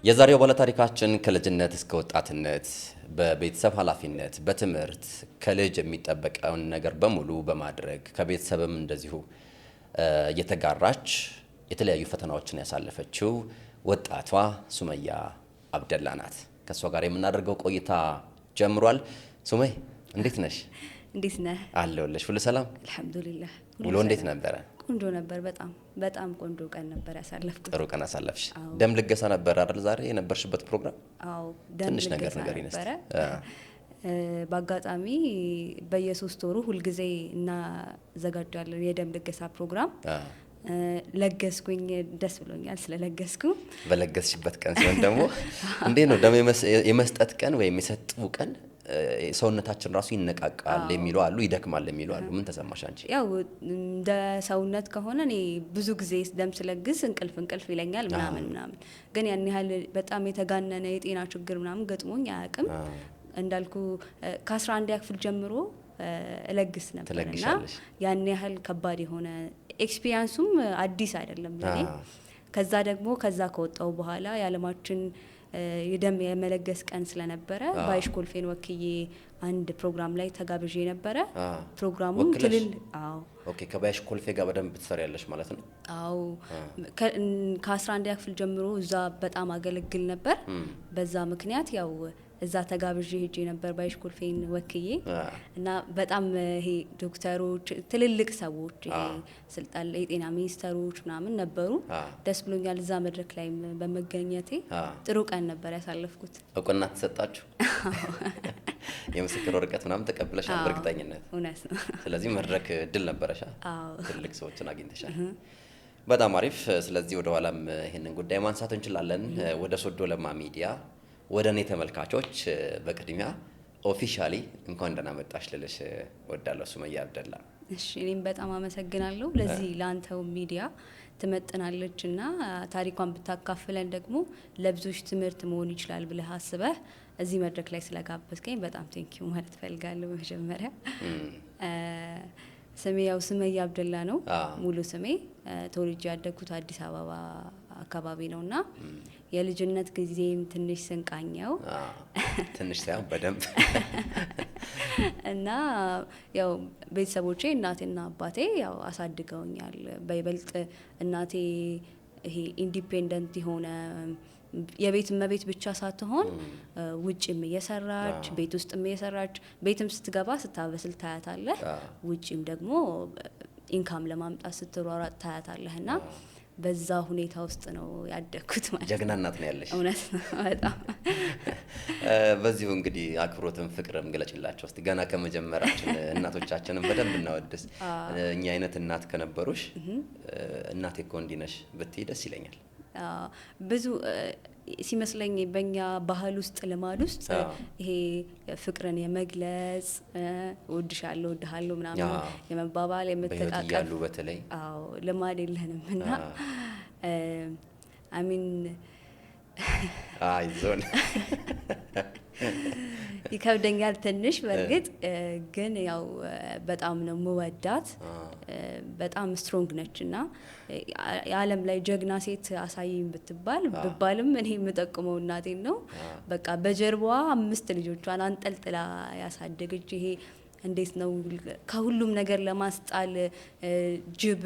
የዛሬው ባለ ታሪካችን ከልጅነት እስከ ወጣትነት በቤተሰብ ኃላፊነት በትምህርት ከልጅ የሚጠበቀውን ነገር በሙሉ በማድረግ ከቤተሰብም እንደዚሁ እየተጋራች የተለያዩ ፈተናዎችን ያሳለፈችው ወጣቷ ሱመያ አብደላ ናት። ከሷ ጋር የምናደርገው ቆይታ ጀምሯል። ሱመይ እንዴት ነሽ? እንዴት ነህ? አለሁልሽ። ሁሉ ሰላም? አልሐምዱሊላህ። ውሎ እንዴት ነበረ? ቆንጆ ነበር። በጣም ቆንጆ ቀን ነበር ያሳለፍኩት። ጥሩ ቀን አሳለፍሽ። ደም ልገሳ ነበር አይደል ዛሬ የነበርሽበት ፕሮግራም? አዎ፣ ደም ልገሳ ነበረ። በአጋጣሚ በየሶስት ወሩ ሁልጊዜ እናዘጋጃለን የደም ልገሳ ፕሮግራም። ለገስኩኝ፣ ደስ ብሎኛል ስለለገስኩ። በለገስሽበት ቀን ሲሆን ደግሞ እንዴት ነው ደም የመስጠት ቀን ወይም የሰጡ ቀን ሰውነታችን ራሱ ይነቃቃል የሚሉ አሉ፣ ይደክማል የሚሉ አሉ። ምን ተሰማሽ አንቺ? ያው እንደ ሰውነት ከሆነ እኔ ብዙ ጊዜ ደም ስለግስ እንቅልፍ ይለኛል ምናምን፣ ግን ያን ያህል በጣም የተጋነነ የጤና ችግር ምናምን ገጥሞኝ አያውቅም። እንዳልኩ ከ11 ክፍል ጀምሮ እለግስ ነበርና ያን ያህል ከባድ የሆነ ኤክስፒሪያንሱም አዲስ አይደለም ለኔ። ከዛ ከወጣው በኋላ የዓለማችን የደም የመለገስ ቀን ስለነበረ ባይሽ ኮልፌን ወክዬ አንድ ፕሮግራም ላይ ተጋብዤ ነበረ። ፕሮግራሙም ኦኬ፣ ከባይሽ ኮልፌ ጋር በደንብ ትሰሪያለሽ ማለት ነው? አዎ፣ ከ11 ክፍል ጀምሮ እዛ በጣም አገለግል ነበር። በዛ ምክንያት ያው እዛ ተጋብዤ ሄጄ ነበር ባይሽ ኮልፌን ወክዬ እና በጣም ይሄ ዶክተሮች፣ ትልልቅ ሰዎች፣ ይሄ ስልጣን ላይ የጤና ሚኒስተሮች ምናምን ነበሩ። ደስ ብሎኛል እዛ መድረክ ላይ በመገኘቴ። ጥሩ ቀን ነበር ያሳለፍኩት። እውቅና ተሰጣችሁ? የምስክር ወረቀት ምናምን ተቀብለሻል በእርግጠኝነት? እውነት ነው። ስለዚህ መድረክ ድል ነበረሻ? ትልልቅ ሰዎችን አግኝተሻል። በጣም አሪፍ። ስለዚህ ወደ ኋላም ይሄንን ጉዳይ ማንሳት እንችላለን። ወደ ሶዶ ለማ ሚዲያ ወደ እኔ ተመልካቾች በቅድሚያ ኦፊሻሊ እንኳን ደህና መጣሽ ልልሽ ወዳለሁ ሱመያ አብደላ። እሺ፣ እኔም በጣም አመሰግናለሁ። ለዚህ ላንተው ሚዲያ ትመጥናለችና ታሪኳን ብታካፍለን ደግሞ ለብዙዎች ትምህርት መሆን ይችላል ብለህ አስበህ እዚህ መድረክ ላይ ስለጋበዝከኝ በጣም ቴንኪዩ ማለት ፈልጋለሁ። መጀመሪያ ስሜ ያው ሱመያ አብደላ ነው ሙሉ ስሜ። ተወልጄ ያደግኩት አዲስ አበባ አካባቢ ነውና የልጅነት ጊዜም ትንሽ ስንቃኘው ትንሽ ሳይሆን በደንብ እና ያው ቤተሰቦቼ እናቴና አባቴ ያው አሳድገውኛል። በይበልጥ እናቴ ይሄ ኢንዲፔንደንት የሆነ የቤት እመቤት ብቻ ሳትሆን ውጭም እየሰራች ቤት ውስጥም እየሰራች፣ ቤትም ስትገባ ስታበስል ታያታለህ፣ ውጭም ደግሞ ኢንካም ለማምጣት ስትሯሯጥ ታያታለህና በዛ ሁኔታ ውስጥ ነው ያደግኩት ማለት ነው። ጀግና እናት ነው ያለሽ። እውነት ነው በጣም። በዚሁ እንግዲህ አክብሮትም ፍቅርም ገለጭላቸው እስቲ ገና ከመጀመራችን እናቶቻችንን በደንብ እናወድስ። እኛ አይነት እናት ከነበሩሽ እናቴ እኮ እንዲህ ነሽ ብትይ ደስ ይለኛል። ብዙ ሲመስለኝ በእኛ ባህል ውስጥ ልማድ ውስጥ ይሄ ፍቅርን የመግለጽ እወድሻለሁ እወድሃለሁ ምናምን የመባባል የመተቃቀፍ ያሉ በተለይ ልማድ የለንም እና አሚን አይዞን ይከብደኛል ትንሽ በእርግጥ ግን ያው በጣም ነው የምወዳት። በጣም ስትሮንግ ነች እና የዓለም ላይ ጀግና ሴት አሳይኝ ብባልም እኔ የምጠቅመው እናቴን ነው። በቃ በጀርባዋ 5 ልጆቿን አንጠልጥላ ያሳደገች። ይሄ እንዴት ነው ከሁሉም ነገር ለማስጣል ጅብ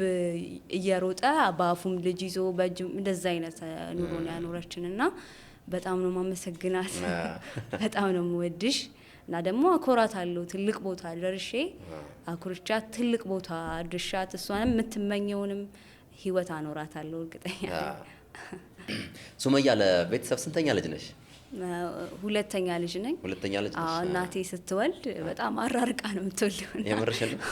እየሮጠ በአፉም ልጅ ይዞ በእጅም እንደዛ አይነት ኑሮ ነው ያኖረችን እና በጣም ነው ማመሰግናት። በጣም ነው የምወድሽ እና ደግሞ አኮራታለሁ። ትልቅ ቦታ ደርሼ አኩርቻት ትልቅ ቦታ አድርሻት እሷንም የምትመኘውንም ህይወት አኖራታለሁ እርግጠኛ ነኝ። ሱመያ ለቤተሰብ ስንተኛ ልጅ ነሽ? ሁለተኛ ልጅ ነኝ። ሁለተኛ ልጅ ነሽ? እናቴ ስትወልድ በጣም አራርቃ ነው የምትወልደው። የምርሽን ነው?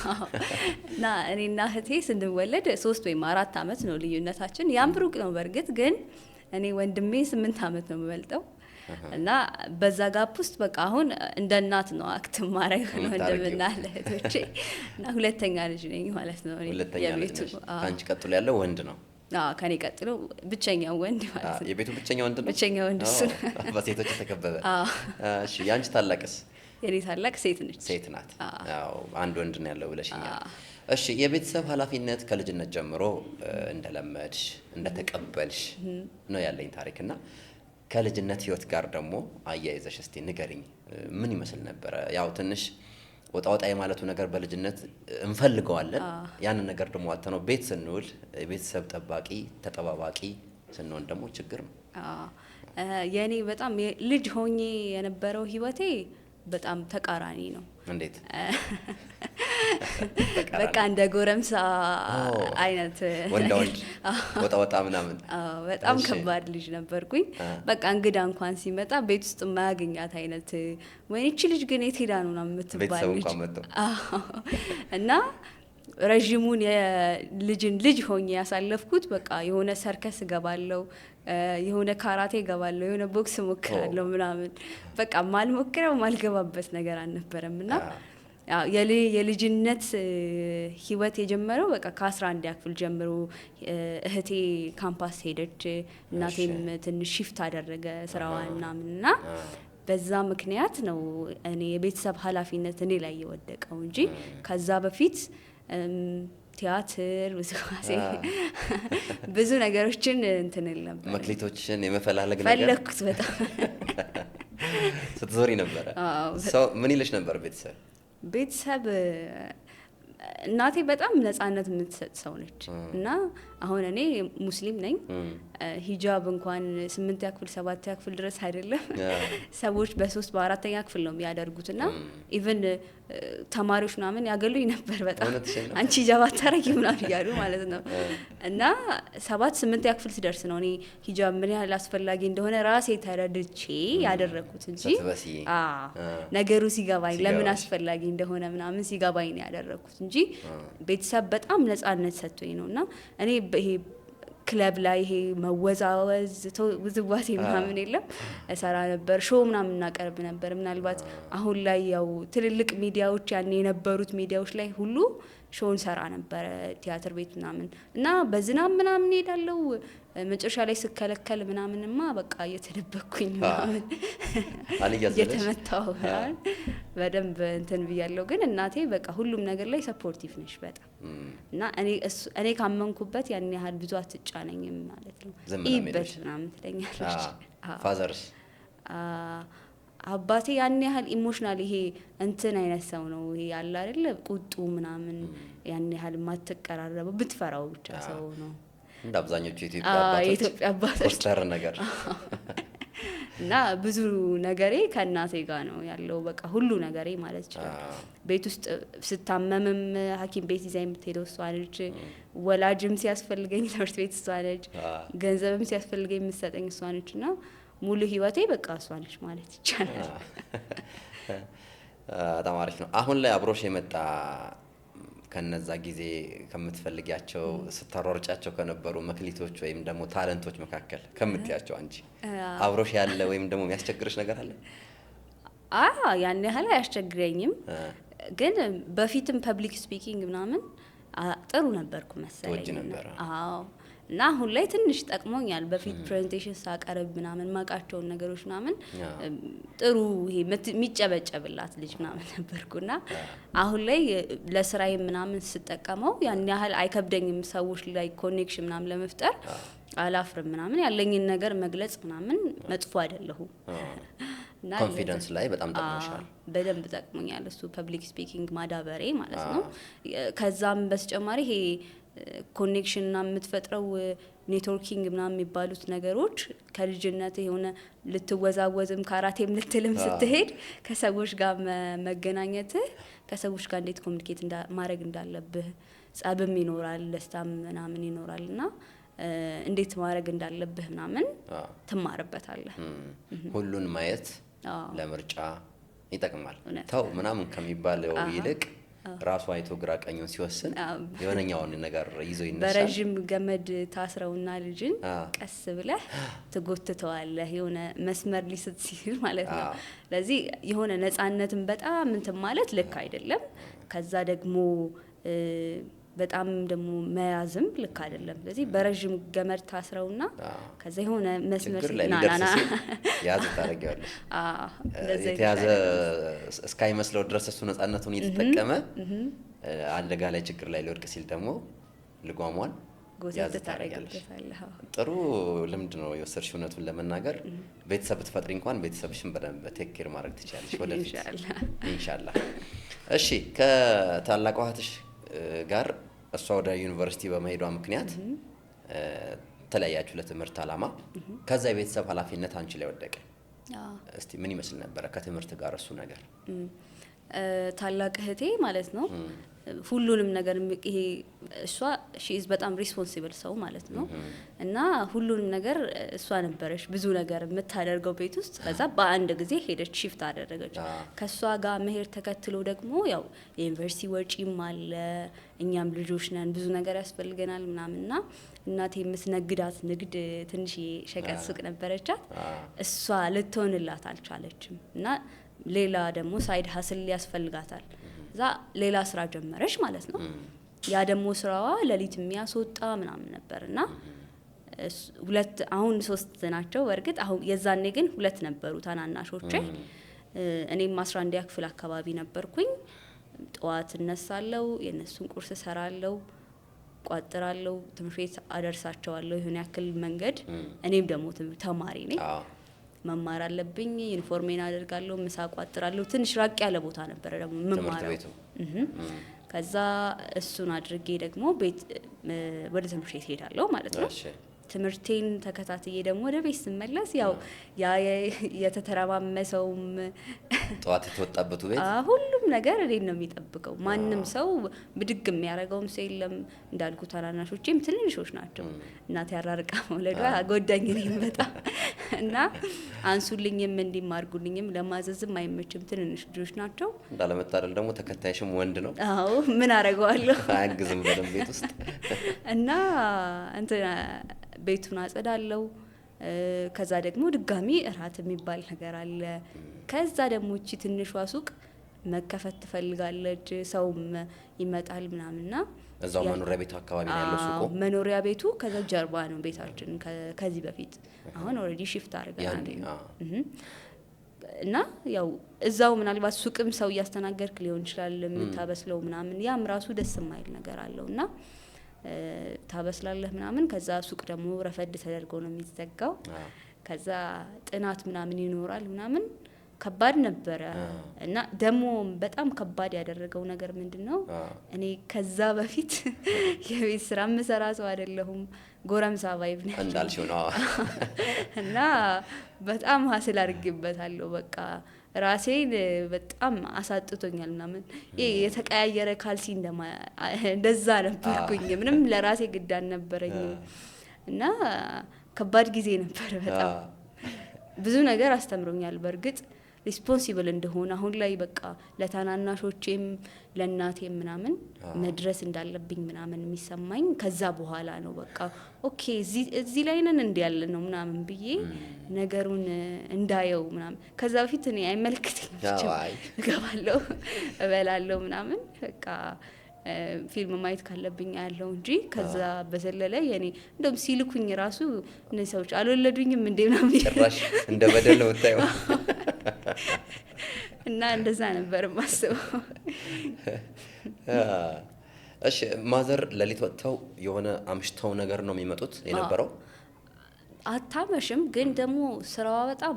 እና እኔና እህቴ ስንወለድ 3 ወይም 4 አመት ነው ልዩነታችን። ያም ሩቅ ነው በእርግጥ ግን እኔ ወንድሜ 8 አመት ነው የምበልጠው እና በዛ ጋፕ ውስጥ በቃ አሁን እንደ እናት ነው አክት ማረግ ነው ወንድምና እህቶቼ እና ሁለተኛ ልጅ ነኝ ማለት ነው። የቤቱ ካንቺ ቀጥሎ ያለው ወንድ ነው? ከኔ ቀጥሎ ብቸኛው ወንድ ማለት ነው። የቤቱ ብቸኛ ወንድ ነው? ብቸኛ ወንድ እሱ ነው። በሴቶች ተከበበ። እሺ፣ ያንቺ ታላቅስ? የኔ ታላቅ ሴት ነች። ሴት ናት። ያው አንድ ወንድ ነው ያለው ብለሽኛል። እሺ የቤተሰብ ኃላፊነት ከልጅነት ጀምሮ እንደለመድሽ እንደተቀበልሽ ነው ያለኝ ታሪክና ከልጅነት ህይወት ጋር ደግሞ አያይዘሽ እስቲ ንገሪኝ፣ ምን ይመስል ነበረ? ያው ትንሽ ወጣ ወጣ የማለቱ ነገር በልጅነት እንፈልገዋለን። ያንን ነገር ደግሞ አጥተነው ቤት ስንውል የቤተሰብ ጠባቂ ተጠባባቂ ስንሆን ደግሞ ችግር ነው። የኔ በጣም ልጅ ሆኜ የነበረው ህይወቴ በጣም ተቃራኒ ነው። እንዴት? በቃ እንደ ጎረምሳ አይነት ወንዳ ወንድ ወጣ ወጣ ምናምን በጣም ከባድ ልጅ ነበርኩኝ። በቃ እንግዳ እንኳን ሲመጣ ቤት ውስጥ የማያገኛት አይነት ወይ እቺ ልጅ ግን የት ሄዳ ነው የምትባል ልጅ እና ረጅሙን የልጅን ልጅ ሆኜ ያሳለፍኩት በቃ የሆነ ሰርከስ እገባለሁ፣ የሆነ ካራቴ እገባለሁ፣ የሆነ ቦክስ ሞክራለሁ ምናምን በቃ ማልሞክረው ማልገባበት ነገር አልነበረም። እና የልጅነት ህይወት የጀመረው በቃ ከ11 ክፍል ጀምሮ እህቴ ካምፓስ ሄደች፣ እናቴም ትንሽ ሽፍት አደረገ ስራዋን ምናምንና በዛ ምክንያት ነው እኔ የቤተሰብ ኃላፊነት እኔ ላይ የወደቀው እንጂ ከዛ በፊት ቲያትር ብዙ ነገሮችን እንትን ነበር። መክሊቶችን የመፈላለግ ነገር ፈለኩት በጣም ስትዞሪ ነበረ። ሰው ምን ይልሽ ነበር ቤተሰብ? እናቴ በጣም ነፃነት የምትሰጥ ሰው ነች እና አሁን እኔ ሙስሊም ነኝ። ሂጃብ እንኳን 8ኛ ክፍል 7ኛ ክፍል ድረስ አይደለም ሰዎች በ3 በ4ኛ ክፍል ነው የሚያደርጉትና ኢቭን ተማሪዎች ምናምን ያገሉኝ ነበር በጣም አንቺ ሂጃብ አታረጊ ምናምን እያሉ ማለት ነው። እና 7-8ኛ ክፍል ስደርስ ነው እኔ ሂጃብ ምን ያህል አስፈላጊ እንደሆነ ራሴ ተረድቼ ያደረኩት እንጂ ነገሩ ሲገባኝ ለምን አስፈላጊ እንደሆነ ምናምን ሲገባኝ ነው ያደረኩት እንጂ ቤተሰብ በጣም ነፃነት ሰጥቶኝ ነውና እኔ ይሄ ክለብ ላይ ይሄ መወዛወዝ ውዝዋዜ ምናምን የለም እሰራ ነበር። ሾው ምናምን እናቀርብ ነበር። ምናልባት አሁን ላይ ያው ትልልቅ ሚዲያዎች ያኔ የነበሩት ሚዲያዎች ላይ ሁሉ ሾውን ሰራ ነበር ቲያትር ቤት ምናምን እና በዝናብ ምናምን ሄዳለው። መጨረሻ ላይ ስከለከል ምናምንማ በቃ እየተደበኩኝ ምናምን እየተመታው በደንብ እንትን ብያለሁ። ግን እናቴ በቃ ሁሉም ነገር ላይ ሰፖርቲቭ ነሽ በጣም እና እኔ ካመንኩበት ያን ያህል ብዙ አትጫነኝም ማለት ነው። ይበት ምናምን ትለኛለች። ፋዘርስ? አባቴ ያን ያህል ኢሞሽናል ይሄ እንትን አይነት ሰው ነው። ይሄ ያለ አይደለ ቁጡ ምናምን ያን ያህል ማትቀራረበው ብትፈራው ብቻ ሰው ነው። እንደ አብዛኞቹ የኢትዮጵያ አባቶች ኮስተር ነገር እና ብዙ ነገሬ ከእናቴ ጋር ነው ያለው። በቃ ሁሉ ነገሬ ማለት ይችላል። ቤት ውስጥ ስታመምም ሐኪም ቤት ይዛ የምትሄደው እሷ ነች። ወላጅም ሲያስፈልገኝ ትምህርት ቤት እሷ ነች። ገንዘብም ሲያስፈልገኝ የምትሰጠኝ እሷ ነች። እና ሙሉ ህይወቴ በቃ እሷ ነች ማለት ይቻላል። በጣም አሪፍ ነው። አሁን ላይ አብሮሽ የመጣ ከነዛ ጊዜ ከምትፈልጊያቸው ስታሯርጫቸው ከነበሩ መክሊቶች ወይም ደግሞ ታለንቶች መካከል ከምትያቸው አንቺ አብሮሽ ያለ ወይም ደግሞ የሚያስቸግርሽ ነገር አለ? ያን ያህል አያስቸግረኝም። ግን በፊትም ፐብሊክ ስፒኪንግ ምናምን ጥሩ ነበርኩ መሰለኝ። አዎ እና አሁን ላይ ትንሽ ጠቅሞኛል። በፊት ፕሬዘንቴሽን ሳቀርብ ምናምን ማቃቸውን ነገሮች ምናምን ጥሩ ይሄ የሚጨበጨብላት ልጅ ምናምን ነበርኩና አሁን ላይ ለስራዬ ምናምን ስጠቀመው ያን ያህል አይከብደኝም። ሰዎች ላይ ኮኔክሽን ምናምን ለመፍጠር አላፍርም ምናምን ያለኝን ነገር መግለጽ ምናምን መጥፎ አይደለሁም። ኮንፊደንስ ላይ በጣም ጠቅሞሻል። በደንብ ጠቅሞኛል እሱ ፐብሊክ ስፒኪንግ ማዳበሬ ማለት ነው። ከዛም በተጨማሪ ይሄ ኮኔክሽን እና የምትፈጥረው ኔትወርኪንግ ምናምን የሚባሉት ነገሮች ከልጅነት የሆነ ልትወዛወዝም ካራቴም ልትልም ስትሄድ ከሰዎች ጋር መገናኘት ከሰዎች ጋር እንዴት ኮሚኒኬት ማድረግ እንዳለብህ ጸብም ይኖራል ደስታም ምናምን ይኖራል እና እንዴት ማድረግ እንዳለብህ ምናምን ትማርበታለህ። ሁሉን ማየት ለምርጫ ይጠቅማል። ተው ምናምን ከሚባለው ይልቅ ራሱ አይቶ ግራ ቀኙን ሲወስን የሆነኛውን ነገር ይዞ ይነሳል። በረጅም ገመድ ታስረውና ልጅን ቀስ ብለህ ትጎትተዋለህ የሆነ መስመር ሊስት ሲል ማለት ነው። ስለዚህ የሆነ ነፃነትን በጣም እንትን ማለት ልክ አይደለም። ከዛ ደግሞ በጣም ደግሞ መያዝም ልክ አይደለም። ስለዚህ በረጅም ገመድ ታስረውና ከዛ የሆነ መስመር ናናና ያዝ ታረጋለህ። የተያዘ እስካይመስለው ድረስ እሱ ነፃነቱን እየተጠቀመ አደጋ ላይ ችግር ላይ ሊወድቅ ሲል ደግሞ ልጓሟን ያዝ ታደርጊያለሽ። ጥሩ ልምድ ነው የወሰድሽው። እውነቱን ለመናገር ቤተሰብ ብትፈጥሪ እንኳን ቤተሰብሽን በደንብ ቴክ ኬር ማድረግ ትችላለሽ ወደፊት ኢንሻአላህ። እሺ ከታላቋ እህትሽ ጋር እሷ ወደ ዩኒቨርሲቲ በመሄዷ ምክንያት ተለያያችሁ ለትምህርት ዓላማ። ከዛ የቤተሰብ ኃላፊነት አንቺ ላይ ወደቀ። እስቲ ምን ይመስል ነበር ከትምህርት ጋር እሱ ነገር? ታላቅ እህቴ ማለት ነው ሁሉንም ነገር ይሄ እሷ ሺዝ በጣም ሪስፖንሲብል ሰው ማለት ነው እና ሁሉንም ነገር እሷ ነበረች ብዙ ነገር የምታደርገው ቤት ውስጥ። ከዛ በአንድ ጊዜ ሄደች ሺፍት አደረገች። ከሷ ጋር መሄድ ተከትሎ ደግሞ ያው የዩኒቨርሲቲ ወጪም አለ፣ እኛም ልጆች ነን፣ ብዙ ነገር ያስፈልገናል ምናምንና እናቴ የምትነግዳት ንግድ ትንሽ ሸቀጥ ሱቅ ነበረቻት። እሷ ልትሆንላት አልቻለችም እና ሌላ ደግሞ ሳይድ ሀስል ያስፈልጋታል። እዛ ሌላ ስራ ጀመረች ማለት ነው። ያ ደግሞ ስራዋ ሌሊት የሚያስወጣ ምናምን ነበርና ሁለት አሁን 3 ናቸው በርግጥ። አሁን የዛኔ ግን 2 ነበሩ ታናናሾቼ። እኔም 11 ክፍል አካባቢ ነበርኩኝ። ጠዋት እነሳለሁ፣ የነሱን ቁርስ ሰራለሁ፣ ቋጥራለሁ፣ ትምህርት ቤት አደርሳቸዋለሁ ይሁን ያክል መንገድ። እኔም ደግሞ ተማሪ ነኝ፣ መማር አለብኝ። ዩኒፎርሜን አደርጋለሁ፣ ምሳ ቋጥራለሁ። ትንሽ ራቅ ያለ ቦታ ነበር ደግሞ መማራው። ከዛ እሱን አድርጌ ደግሞ ቤት ወደ ትምህርት ቤት ሄዳለሁ ማለት ነው። ትምህርቴን ተከታትዬ ደግሞ ወደ ቤት ስመለስ ያው ያ የተተረማመሰውም ጧት የተወጣበት ቤት ሁሉም ነገር እኔን ነው የሚጠብቀው። ማንም ሰው ብድግ የሚያደርገውም ሰው የለም። እንዳልኩ ታናናሾቼም ትንንሾች ናቸው። እናቴ ያራርቃ መውለዷ ጎዳኝ እኔን በጣም እና አንሱልኝም እንዲማርጉልኝም ለማዘዝም አይመችም። ትንንሽ ልጆች ናቸው። እንዳለመታደል ደግሞ ተከታይሽም ወንድ ነው። አዎ ምን አደርገዋለሁ አያግዝም በደንብ ቤት ውስጥ እና እንትን ቤቱን አጸዳለሁ። ከዛ ደግሞ ድጋሚ እራት የሚባል ነገር አለ። ከዛ ደግሞ እቺ ትንሿ ሱቅ መከፈት ትፈልጋለች፣ ሰውም ይመጣል ምናምንና እዛው መኖሪያ ቤቱ አካባቢ ነው ያለው ሱቁ። መኖሪያ ቤቱ ከዛ ጀርባ ነው ቤታችን ከዚህ በፊት። አሁን ኦሬዲ ሺፍት አድርገናል እና ያው እዛው ምናልባት ሱቅም ሰው እያስተናገድክ ሊሆን ይችላል የምታበስለው ምናምን። ያም ራሱ ደስ የማይል ነገር አለውና ታበስላለህ ምናምን። ከዛ ሱቅ ደግሞ ረፈድ ተደርጎ ነው የሚዘጋው። ከዛ ጥናት ምናምን ይኖራል ምናምን። ከባድ ነበረ እና ደግሞ በጣም ከባድ ያደረገው ነገር ምንድነው? እኔ ከዛ በፊት የቤት ስራ የምሰራ ሰው አይደለሁም። ጎረምሳ ቫይብ ነኝ እንዳልሽው ነው እና በጣም ሀስል አድርጌበታለሁ። በቃ ራሴን በጣም አሳጥቶኛል ምናምን። የተቀያየረ ካልሲ እንደዛ ነበርኩኝ። ምንም ለራሴ ግድ አልነበረኝም እና ከባድ ጊዜ ነበር በጣም። ብዙ ነገር አስተምሮኛል በርግጥ ሪስፖንሲብል እንደሆነ አሁን ላይ በቃ ለታናናሾቼም ለእናቴም ምናምን መድረስ እንዳለብኝ ምናምን የሚሰማኝ ከዛ በኋላ ነው። በቃ ኦኬ እዚህ ላይ ነን እንዲያለ ነው ምናምን ብዬ ነገሩን እንዳየው ምናምን። ከዛ በፊት እኔ አይመለከተኝም ብቻ እገባለሁ እበላለሁ ምናምን በቃ ፊልም ማየት ካለብኝ ያለው እንጂ ከዛ በዘለለ የኔ እንደም ሲልኩኝ ራሱ እነዚህ ሰዎች አልወለዱኝም እንዴ ምናምን ጭራሽ እንደ በደል ነው ታየው እና እንደዛ ነበር ማስበው። እሺ ማዘር ለሊት ወጥተው የሆነ አምሽተው ነገር ነው የሚመጡት የነበረው? አታመሽም፣ ግን ደግሞ ስራዋ በጣም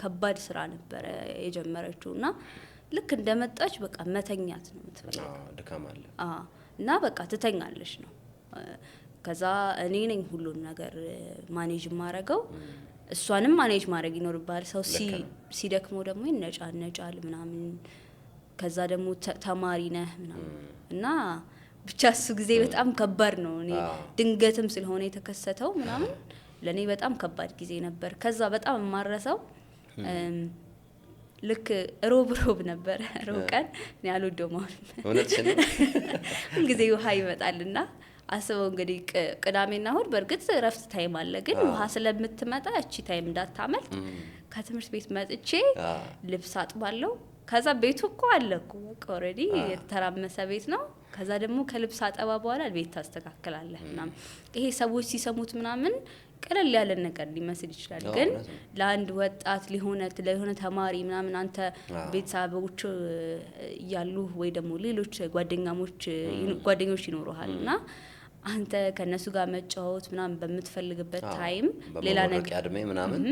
ከባድ ስራ ነበር የጀመረችውና ልክ እንደመጣች በቃ መተኛት ነው የምትፈልገው። ድካም አለ እና በቃ ትተኛለች ነው። ከዛ እኔ ነኝ ሁሉን ነገር ማኔጅ ማረገው። እሷንም ማኔጅ ማድረግ ይኖርባል። ሰው ሲደክመው ደግሞ ይነጫነጫል ምናምን። ከዛ ደግሞ ተማሪ ነህ ምናምን እና ብቻ እሱ ጊዜ በጣም ከባድ ነው። እኔ ድንገትም ስለሆነ የተከሰተው ምናምን ለኔ በጣም ከባድ ጊዜ ነበር። ከዛ በጣም ማረሰው ልክ ሮብ ነበር። ሮብ ቀን እኔ አልወደውም እውነትሽ ነው። ሁልጊዜ ውሃ ይመጣልና አስበው እንግዲህ ቅዳሜና እሁድ በርግጥ ረፍት ታይም አለ፣ ግን ውሃ ስለምትመጣ እቺ ታይም እንዳታመልጥ ከትምህርት ቤት መጥቼ ልብስ አጥባለሁ። ከዛ ቤቱ እኮ አለ እኮ በቃ ኦሬዲ የተራመሰ ቤት ነው። ከዛ ደግሞ ከልብስ አጠባ በኋላ ቤት ታስተካክላለህ ምናምን። ይሄ ሰዎች ሲሰሙት ምናምን ቀለል ያለ ነገር ሊመስል ይችላል፣ ግን ለአንድ ወጣት ለሆነ ተማሪ ምናምን አንተ ቤተሰቦች ያሉ ወይ ደግሞ ሌሎች ጓደኞች ይኖሩሃልና አንተ ከነሱ ጋር መጫወት ምናምን በምትፈልግበት ታይም ሌላ ነገር እድሜ ምናምን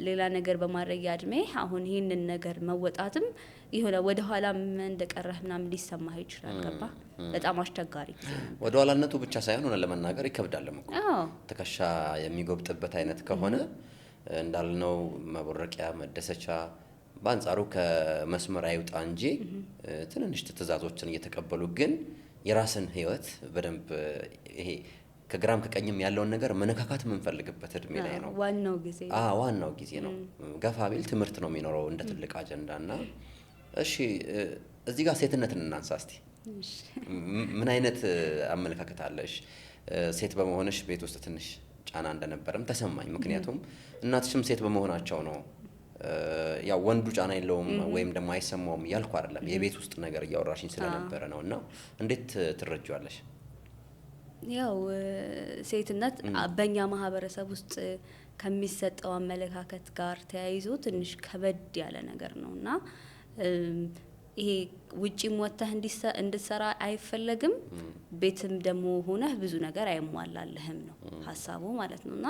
ሌላ ነገር በማድረግ ያድሜ አሁን ይሄንን ነገር መወጣትም ይሆነ ወደ ኋላ እንደቀረህ ምናምን ሊሰማህ ይችላል። ገባ በጣም አስቸጋሪ ጊዜ ነው። ወደ ኋላነቱ ብቻ ሳይሆን ሆነ ለመናገር ይከብዳልም እኮ ትከሻ የሚጎብጥበት አይነት ከሆነ እንዳልነው መቦረቂያ መደሰቻ በአንጻሩ ከመስመር አይውጣ እንጂ ትንንሽ ትዕዛዞችን እየተቀበሉ ግን የራስን ህይወት በደንብ ይሄ ከግራም ከቀኝም ያለውን ነገር መነካካት የምንፈልግበት እድሜ ላይ ነው። ዋናው ጊዜ ነው። ገፋ ቢል ትምህርት ነው የሚኖረው እንደ ትልቅ አጀንዳና እሺ እዚህ ጋር ሴትነትን እናንሳ እስቲ። ምን አይነት አመለካከት አለሽ? ሴት በመሆንሽ ቤት ውስጥ ትንሽ ጫና እንደነበረም ተሰማኝ። ምክንያቱም እናትሽም ሴት በመሆናቸው ነው። ያው ወንዱ ጫና የለውም ወይም ደግሞ አይሰማውም ያልኩ አይደለም። የቤት ውስጥ ነገር እያወራሽኝ ስለነበረ ነውና እንዴት ትረጂዋለሽ? ያው ሴትነት በእኛ ማህበረሰብ ውስጥ ከሚሰጠው አመለካከት ጋር ተያይዞ ትንሽ ከበድ ያለ ነገር ነውና ይሄ ውጪም ወጥተህ እንድትሰራ አይፈለግም፣ ቤትም ደግሞ ሆነህ ብዙ ነገር አይሟላልህም ነው ሀሳቡ ማለት ነውና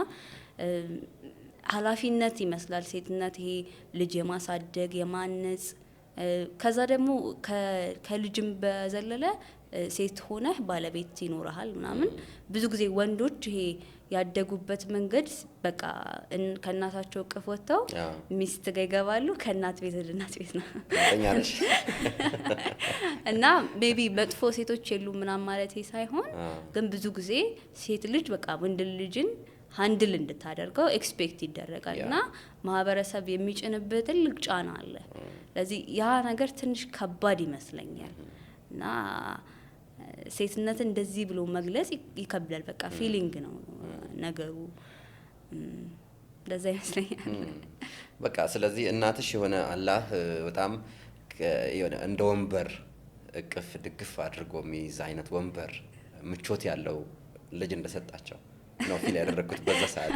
ኃላፊነት ይመስላል ሴትነት። ይሄ ልጅ የማሳደግ የማነጽ ከዛ ደግሞ ከልጅም በዘለለ ሴት ሆነህ ባለቤት ይኖርሃል ምናምን። ብዙ ጊዜ ወንዶች ይሄ ያደጉበት መንገድ በቃ ከእናታቸው እቅፍ ወጥተው ሚስት ጋር ይገባሉ፣ ከእናት ቤት ወደ እናት ቤት ነው እና ሜቢ መጥፎ ሴቶች የሉም ምናምን ማለት ሳይሆን ግን ብዙ ጊዜ ሴት ልጅ በቃ ወንድ ልጅን ሃንድል እንድታደርገው ኤክስፔክት ይደረጋል እና ማህበረሰብ የሚጭንበት ትልቅ ጫና አለ። ስለዚህ ያ ነገር ትንሽ ከባድ ይመስለኛል እና ሴትነትን እንደዚህ ብሎ መግለጽ ይከብዳል። በቃ ፊሊንግ ነው ነገሩ፣ እንደዛ ይመስለኛል። በቃ ስለዚህ እናትሽ የሆነ አላህ በጣም የሆነ እንደ ወንበር እቅፍ ድግፍ አድርጎ የሚይዝ አይነት ወንበር ምቾት ያለው ልጅ እንደሰጣቸው ነው ፊል ያደረኩት በዛ ሰዓት።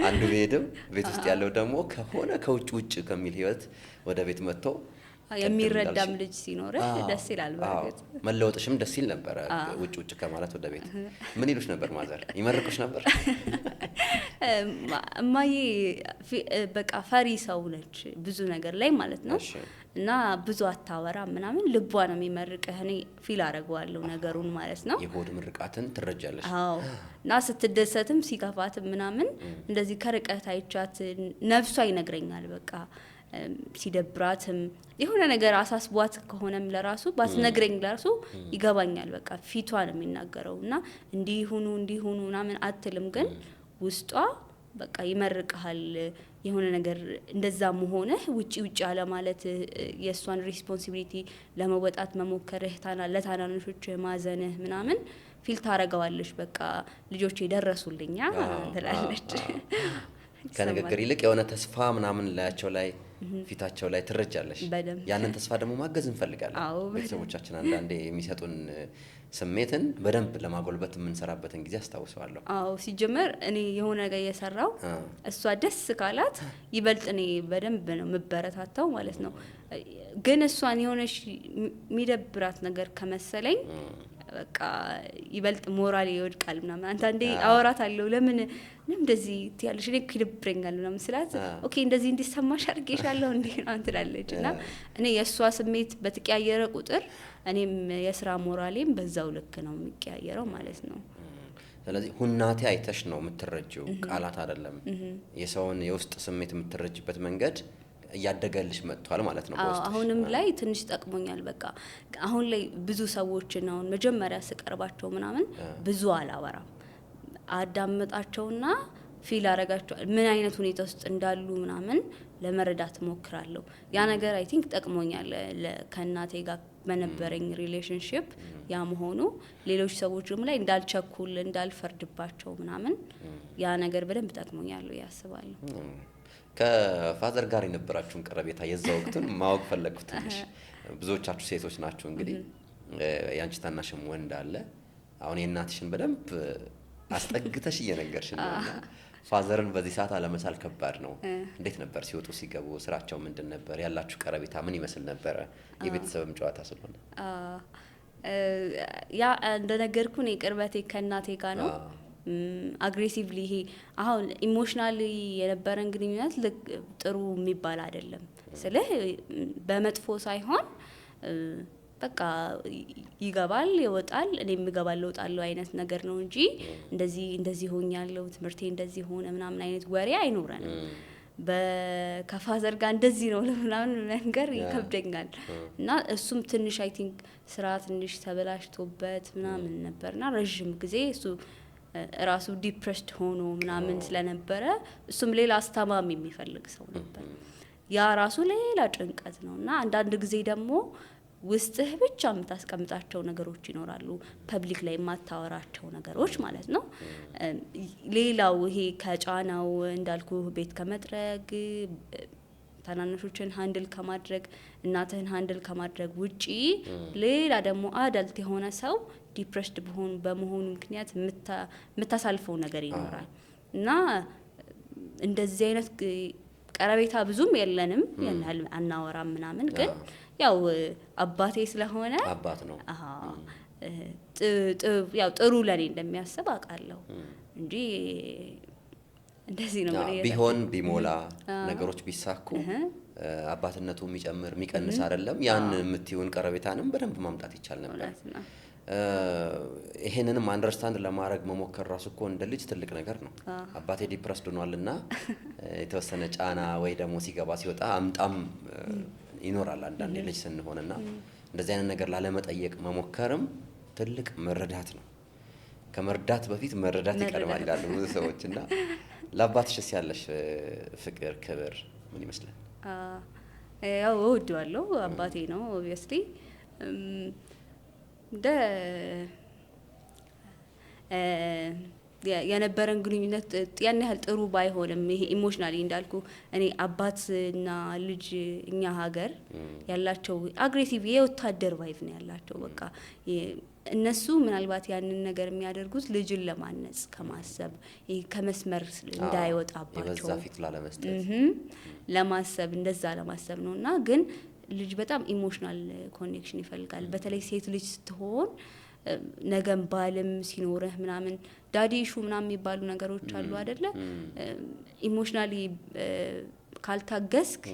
አንዱ ቤድም ቤት ውስጥ ያለው ደግሞ ከሆነ ከውጭ ከሚል ህይወት ወደ ቤት መጥቶ የሚረዳም ልጅ ሲኖር ደስ ይላል። በርግጥ መለወጥሽም ደስ ይል ነበር። ውጭ ከማለት ወደ ቤት ምን ይሉሽ ነበር? ማዘር ይመርቁሽ ነበር? እማዬ በቃ ፈሪ ሰው ነች ብዙ ነገር ላይ ማለት ነው እና ብዙ አታወራ ምናምን፣ ልቧ ነው የሚመርቅህ። እኔ ፊል አደርገዋለሁ ነገሩን ማለት ነው። የሆድ ምርቃትን ትረጃለሽ? አዎ። እና ስትደሰትም ሲከፋትም ምናምን እንደዚህ ከርቀት አይቻት ነፍሷ ይነግረኛል። በቃ ሲደብራትም የሆነ ነገር አሳስቧት ከሆነም ለራሱ ባትነግረኝ ለራሱ ይገባኛል። በቃ ፊቷ ነው የሚናገረው እና እንዲሁኑ ምናምን አትልም፣ ግን ውስጧ በቃ ይመርቅሃል። የሆነ ነገር እንደዛ መሆነ ውጪ አለ ማለት የሷን ሪስፖንሲቢሊቲ ለመወጣት መሞከርህ ለታናናሾች ማዘንህ ምናምን ፊል ታረጋዋለሽ። በቃ ልጆቼ ደረሱልኛ ትላለች። ከንግግር ይልቅ የሆነ ተስፋ ምናምን ላይ ፊታቸው ላይ ትረጃለሽ። ያንን ተስፋ ደግሞ ማገዝ እንፈልጋለን። ቤተሰቦቻችን አንዳንዴ የሚሰጡን ስሜትን በደንብ ለማጎልበት የምንሰራበትን ጊዜ አስታውሰዋለሁ። አዎ ሲጀመር እኔ የሆነ ነገር እየሰራው እሷ ደስ ካላት ይበልጥ እኔ በደንብ ነው የምበረታታው ማለት ነው። ግን እሷን የሆነሽ የሚደብራት ነገር ከመሰለኝ በቃ ይበልጥ ሞራል ይወድቃል ምናምን። አንዳንዴ አወራታለሁ ለምን እንደዚህ ትያለሽ እኔ ይደብረኛል ምናምን ስላት ኦኬ እንደዚህ እንዲሰማሽ አድርጌሻለሁ እንዴ ነው ትላለች። እና እኔ የእሷ ስሜት በተቀያየረ ቁጥር እኔም የስራ ሞራሌም በዛው ልክ ነው የሚቀያየረው ማለት ነው። ስለዚህ ሁናቴ አይተሽ ነው የምትረጂው፣ ቃላት አይደለም። የሰውን የውስጥ ስሜት የምትረጂበት መንገድ እያደገልሽ መጥቷል ማለት ነው። አሁንም ላይ ትንሽ ጠቅሞኛል። በቃ አሁን ላይ ብዙ ሰዎችን አሁን መጀመሪያ ስቀርባቸው ምናምን ብዙ አላወራም፣ አዳምጣቸውና ፊል አረጋቸው ምን አይነት ሁኔታ ውስጥ እንዳሉ ምናምን ለመረዳት ሞክራለሁ። ያ ነገር አይ ቲንክ ጠቅሞኛል ከእናቴ ጋር በነበረኝ ሪሌሽንሺፕ። ያ መሆኑ ሌሎች ሰዎችም ላይ እንዳልቸኩል እንዳልፈርድባቸው ምናምን ያ ነገር በደንብ ጠቅሞኛል ያስባለሁ። ከፋዘር ጋር የነበራችሁን ቀረቤታ የዛ ወቅቱን ማወቅ ፈለግኩት ትንሽ። ብዙዎቻችሁ ሴቶች ናችሁ እንግዲህ፣ ያንቺ ታናሽም ወንድ አለ። አሁን የእናትሽን በደንብ አስጠግተሽ እየነገርሽ ነውና ፋዘርን በዚህ ሰዓት አለመሳል ከባድ ነው። እንዴት ነበር ሲወጡ ሲገቡ? ስራቸው ምንድን ነበር? ያላችሁ ቀረቤታ ምን ይመስል ነበረ? የቤተሰብም ጨዋታ ስለሆነ ያ እንደነገርኩ ነው ቅርበቴ ከእናቴ ጋር ነው። አግሬሲቭሊ ይሄ አሁን ኢሞሽናሊ የነበረን ግንኙነት ጥሩ የሚባል አይደለም ስልህ በመጥፎ ሳይሆን በቃ ይገባል ይወጣል እኔም ይገባል እወጣለሁ አይነት ነገር ነው እንጂ እንደዚህ ሆኛለሁ ትምህርቴ እንደዚህ ሆነ ምናምን አይነት ወሬ አይኖረንም። በከፋዘር ጋር እንደዚህ ነው ለምናምን ነገር ይከብደኛል እና እሱም ትንሽ አይ ቲንክ ስራ ትንሽ ተበላሽቶበት ምናምን ነበርና ረጅም ጊዜ እሱ ራሱ ዲፕሬስድ ሆኖ ምናምን ስለነበረ እሱም ሌላ አስተማሚ የሚፈልግ ሰው ነበር። ያ ራሱ ሌላ ጭንቀት ነውና አንዳንድ ጊዜ ደግሞ ውስጥህ ብቻ የምታስቀምጣቸው ነገሮች ይኖራሉ ፐብሊክ ላይ የማታወራቸው ነገሮች ማለት ነው። ሌላው ይሄ ከጫናው እንዳልኩ ቤት ከመጥረግ ታናናሾችን ሃንድል ከማድረግ እናትህን ሃንድል ከማድረግ ውጪ ሌላ ደግሞ አዳልት የሆነ ሰው ዲፕሬስድ በመሆኑ ምክንያት የምታሳልፈው ነገር ይኖራል እና እንደዚህ አይነት ቀረቤታ ብዙም የለንም ያንል አናወራም ምናምን ግን ያው አባቴ ስለሆነ አባት ነው ያው ጥሩ ለኔ እንደሚያስብ አውቃለሁ እንጂ እንደዚህ ነው ቢሆን ቢሞላ ነገሮች ቢሳኩ አባትነቱ የሚጨምር የሚቀንስ አይደለም ያን የምትይውን ቀረቤታንም በደንብ ማምጣት ይቻል ነበር። ይሄንንም አንደርስታንድ ለማድረግ መሞከር ራሱ እኮ እንደ ልጅ ትልቅ ነገር ነው። አባቴ ዲፕረስድ ሆኗልና የተወሰነ ጫና ወይ ደግሞ ሲገባ ሲወጣ አምጣም ይኖራል አንዳንዴ ልጅ ስንሆንና እንደዚህ አይነት ነገር ላለመጠየቅ መሞከርም ትልቅ መረዳት ነው። ከመርዳት በፊት መረዳት ይቀድማል ይላሉ ብዙ ሰዎችና ለአባትሽስ ያለሽ ፍቅር ክብር ምን ይመስላል? ያው እወደዋለሁ አባቴ ነው ኦብቪየስሊ የነበረን ግንኙነት ያን ያህል ጥሩ ባይሆንም ይሄ ኢሞሽናሊ እንዳልኩ እኔ አባትና ልጅ እኛ ሀገር ያላቸው አግሬሲቭ የወታደር ቫይቭ ነው ያላቸው። በቃ እነሱ ምናልባት ያንን ነገር የሚያደርጉት ልጅን ለማነጽ ከማሰብ ይሄ ከመስመር እንዳይወጣባቸው የበዛ ፊት ላለመስጠት ለማሰብ እንደዛ ለማሰብ ነውና ግን ልጅ በጣም ኢሞሽናል ኮኔክሽን ይፈልጋል። በተለይ ሴት ልጅ ስትሆን ነገም ባልም ሲኖርህ ምናምን ዳዲ ኢሹ ምናምን የሚባሉ ነገሮች አሉ አይደለ? ኢሞሽናሊ ካልታገስክ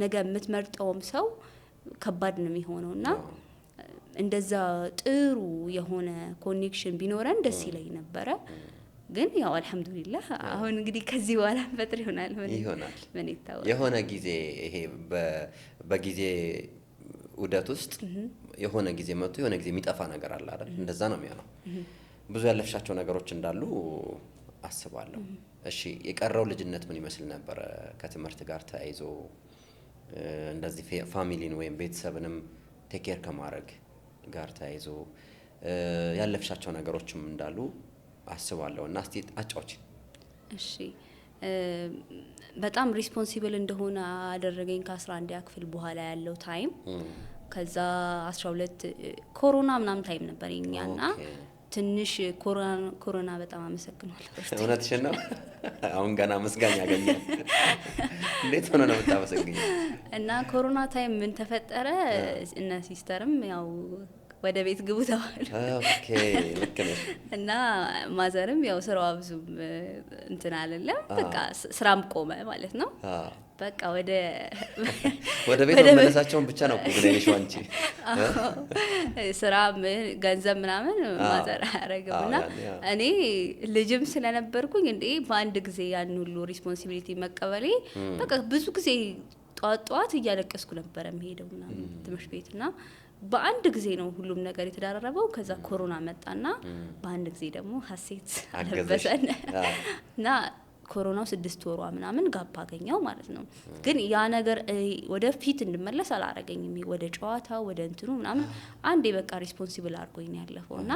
ነገ የምትመርጠውም ሰው ከባድ ነው የሚሆነውና እንደዛ ጥሩ የሆነ ኮኔክሽን ቢኖረን ደስ ይለኝ ነበረ። ግን ያው አልহামዱሊላህ አሁን እንግዲህ ከዚህ በኋላ ፈጥር ይሆናል ምን ይታወቃል። የሆነ ጊዜ ይሄ በጊዜ ውደት ውስጥ የሆነ ጊዜ መጥቶ የሆነ ጊዜ የሚጠፋ ነገር አለ አይደል? እንደዛ ነው የሚሆነው። ብዙ ያለፍሻቸው ነገሮች እንዳሉ አስባለሁ። እሺ የቀረው ልጅነት ምን ይመስል ነበር? ከትምህርት ጋር ተያይዞ እንደዚህ ፋሚሊን ወይም ቤተሰብንም ቴክ ኬር ከማድረግ ጋር ተያይዞ ያለፍሻቸው ነገሮችም እንዳሉ አስባለሁ እና እስቲ አጫውቺ። እሺ በጣም ሪስፖንሲብል እንደሆነ አደረገኝ ከ11 ክፍል በኋላ ያለው ታይም። ከዛ 12 ኮሮና ምናምን ታይም ነበርኛና ትንሽ ኮሮና በጣም አመሰግናለሁ። እውነትሽን ነው። አሁን ገና መስጋኝ ያገኘ እንዴት ሆነ ነው የምታመሰግኝ? እና ኮሮና ታይም ምን ተፈጠረ እና ሲስተርም ያው ወደ ቤት ግቡ ተባሉ። ኦኬ ልክ ነሽ። እና ማዘርም ያው ስራዋ ብዙም እንትን አይደለም በቃ ስራም ቆመ ማለት ነው። በቃ ወደ ቤት መመለሳቸውን ብቻ ነው ብለሽ አንቺ ስራ ገንዘብ ምናምን ማዘር አረጋውና እኔ ልጅም ስለነበርኩኝ እንዴ በአንድ ጊዜ ያን ሁሉ ሪስፖንሲቢሊቲ መቀበሌ በቃ ብዙ ጊዜ ጧት እያለቀስኩ ነበር የምሄደው ምናምን ትምህርት ቤትና በአንድ ጊዜ ነው ሁሉም ነገር የተዳረረበው። ከዛ ኮሮና መጣና በአንድ ጊዜ ደግሞ ሀሴት አለበሰን እና ኮሮናው 6 ወሯ ምናምን ጋፕ አገኘው ማለት ነው። ግን ያ ነገር ወደ ፊት እንድመለስ አላረገኝም። ወደ ጨዋታ ወደ እንትኑ ምናምን አንዴ በቃ ሪስፖንሲብል አድርጎኝ ያለፈውና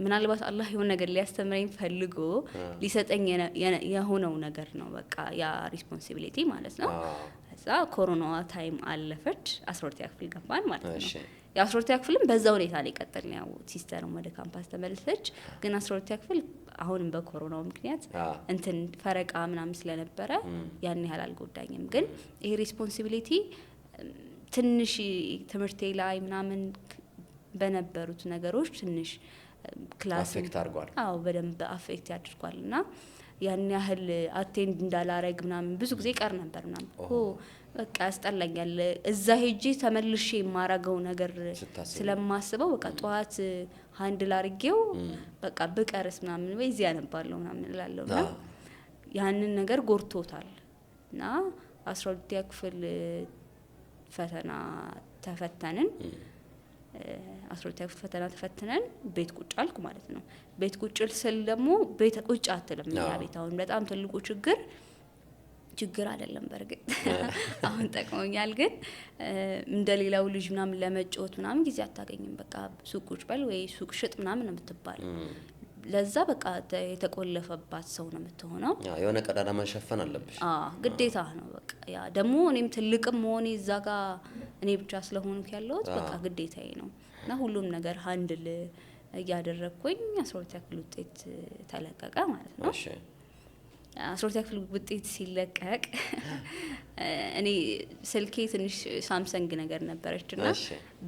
ምናልባት አላህ የሆነ ነገር ሊያስተምረኝ ፈልጎ ሊሰጠኝ የሆነው ነገር ነው በቃ ያ ሪስፖንሲቢሊቲ ማለት ነው። ከዛ ኮሮና ታይም አለፈች 12ኛ ክፍል ገባን ማለት ነው። የ12ኛ ክፍልም በዛ ሁኔታ ላይ ቀጠልን። ያው ሲስተርም ወደ ካምፓስ ተመለሰች። ግን 12ኛ ክፍል አሁንም በኮሮናው ምክንያት እንትን ፈረቃ ምናምን ስለነበረ ያን ያህል አልጎዳኝም። ግን ይሄ ሪስፖንሲቢሊቲ ትንሽ ትምህርቴ ላይ ምናምን በነበሩት ነገሮች ትንሽ ክላስ አፌክት አድርጓል። አዎ በደንብ አፌክት ያድርጓልና ያን ያህል አቴንድ እንዳላረግ ምናምን ብዙ ጊዜ ቀር ነበር ምናምን በቃ ያስጠላኛል። እዛ ሄጄ ተመልሼ የማረገው ነገር ስለማስበው በቃ ጠዋት ሃንድል አድርጌው በቃ ብቀርስ ምናምን ወይ እዚያ ነባለው ምናምን እላለሁና ያንን ነገር ጎርቶታል። እና 12ኛ ክፍል ፈተና ተፈተንን። 12ኛ ክፍል ፈተና ተፈትነን ቤት ቁጭ አልኩ ማለት ነው። ቤት ቁጭ ስል ደግሞ ቤት ቁጭ አትልም ያ ቤት አሁን በጣም ትልቁ ችግር አይደለም በርግጥ አሁን ጠቅሞኛል። ግን እንደሌላው ልጅ ምናምን ለመጫወት ምናምን ጊዜ አታገኝም። በቃ ሱቅ ቁጭ በል ወይ ሱቅ ሽጥ ምናምን ነው የምትባል። ለዛ በቃ የተቆለፈባት ሰው ነው የምትሆነው። የሆነ ቀዳዳ መሸፈን አለብሽ። ግዴታ ነው በቃ ያ ደግሞ እኔም ትልቅም መሆኔ እዛ ጋር እኔ ብቻ ስለሆንኩ ያለሁት በቃ ግዴታዬ ነው። እና ሁሉም ነገር ሃንድል እያደረግኩኝ 12ኛ ክፍል ውጤት ተለቀቀ ማለት ነው። 12ኛ ክፍል ውጤት ሲለቀቅ እኔ ስልኬ ትንሽ ሳምሰንግ ነገር ነበረችና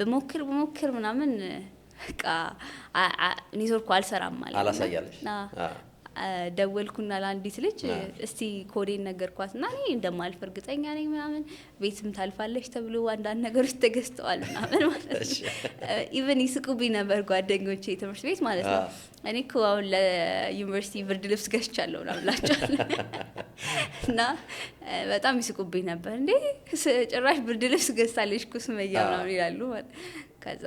በሞክር ምናምን በቃ ኔትወርኩ አልሰራም ማለት ነው። አላሳያለሽ? ደወልኩና ለአንዲት ልጅ እስቲ ኮዴን ነገርኳትና እኔ እንደማልፍ እርግጠኛ ነኝ ምናምን ቤትም ታልፋለች ተብሎ አንዳንድ ነገሮች ተገዝተዋል ምናምን ማለት ነው። ኢቭን ይስቁብኝ ነበር ጓደኞቼ ትምህርት ቤት ማለት ነው። እኔ እኮ አሁን ለዩኒቨርሲቲ ብርድ ልብስ ገዝቻለሁ ምናምን እላቸዋለሁ እና በጣም ይስቁብኝ ነበር። እንዴ ጭራሽ ብርድ ልብስ ገዝታለች እኮ ሱመያ ምናምን ይላሉ ማለት ከዛ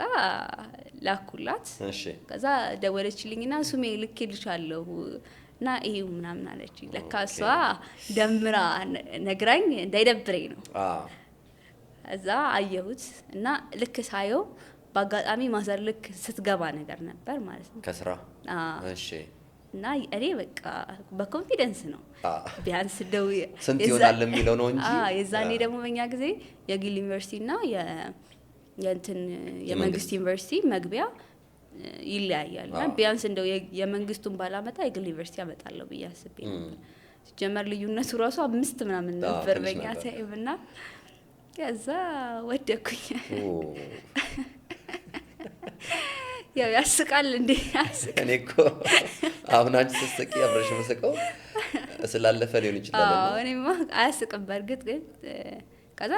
ላኩላት። ከዛ ደወለችልኝና ሱሜ ልኬልሻለሁ እና ይሄው ምናምን አለች። ለካ እሷ ደምራ ነግራኝ እንዳይደብረኝ ነው። እዛ አየሁት እና ልክ ሳየው በአጋጣሚ ማዘር ልክ ስትገባ ነገር ነበር ማለት ነው ከስራ። እና እኔ በቃ በኮንፊደንስ ነው ቢያንስ ደው ስንት ይሆናል የሚለው ነው እንጂ የዛኔ ደግሞ በእኛ ጊዜ የግል ዩኒቨርሲቲና የእንትን የመንግስት ዩኒቨርሲቲ መግቢያ ይለያያል። እና ቢያንስ እንደው የመንግስቱን ባላመጣ የግል ዩኒቨርሲቲ አመጣለሁ ብዬ አስቤ ነበር። ሲጀመር ልዩነቱ ራሱ 5 ምናምን ነበር በእኛ ታይምና ከዛ ወደኩኝ። ያው ያስቃል እንዴ ያስቃል። እኔ እኮ አሁን አንቺ ስትስቂ አብረሽ መስቀው ስላለፈ ሊሆን ይችላል። እኔማ አያስቅም በርግጥ ግን ከዛ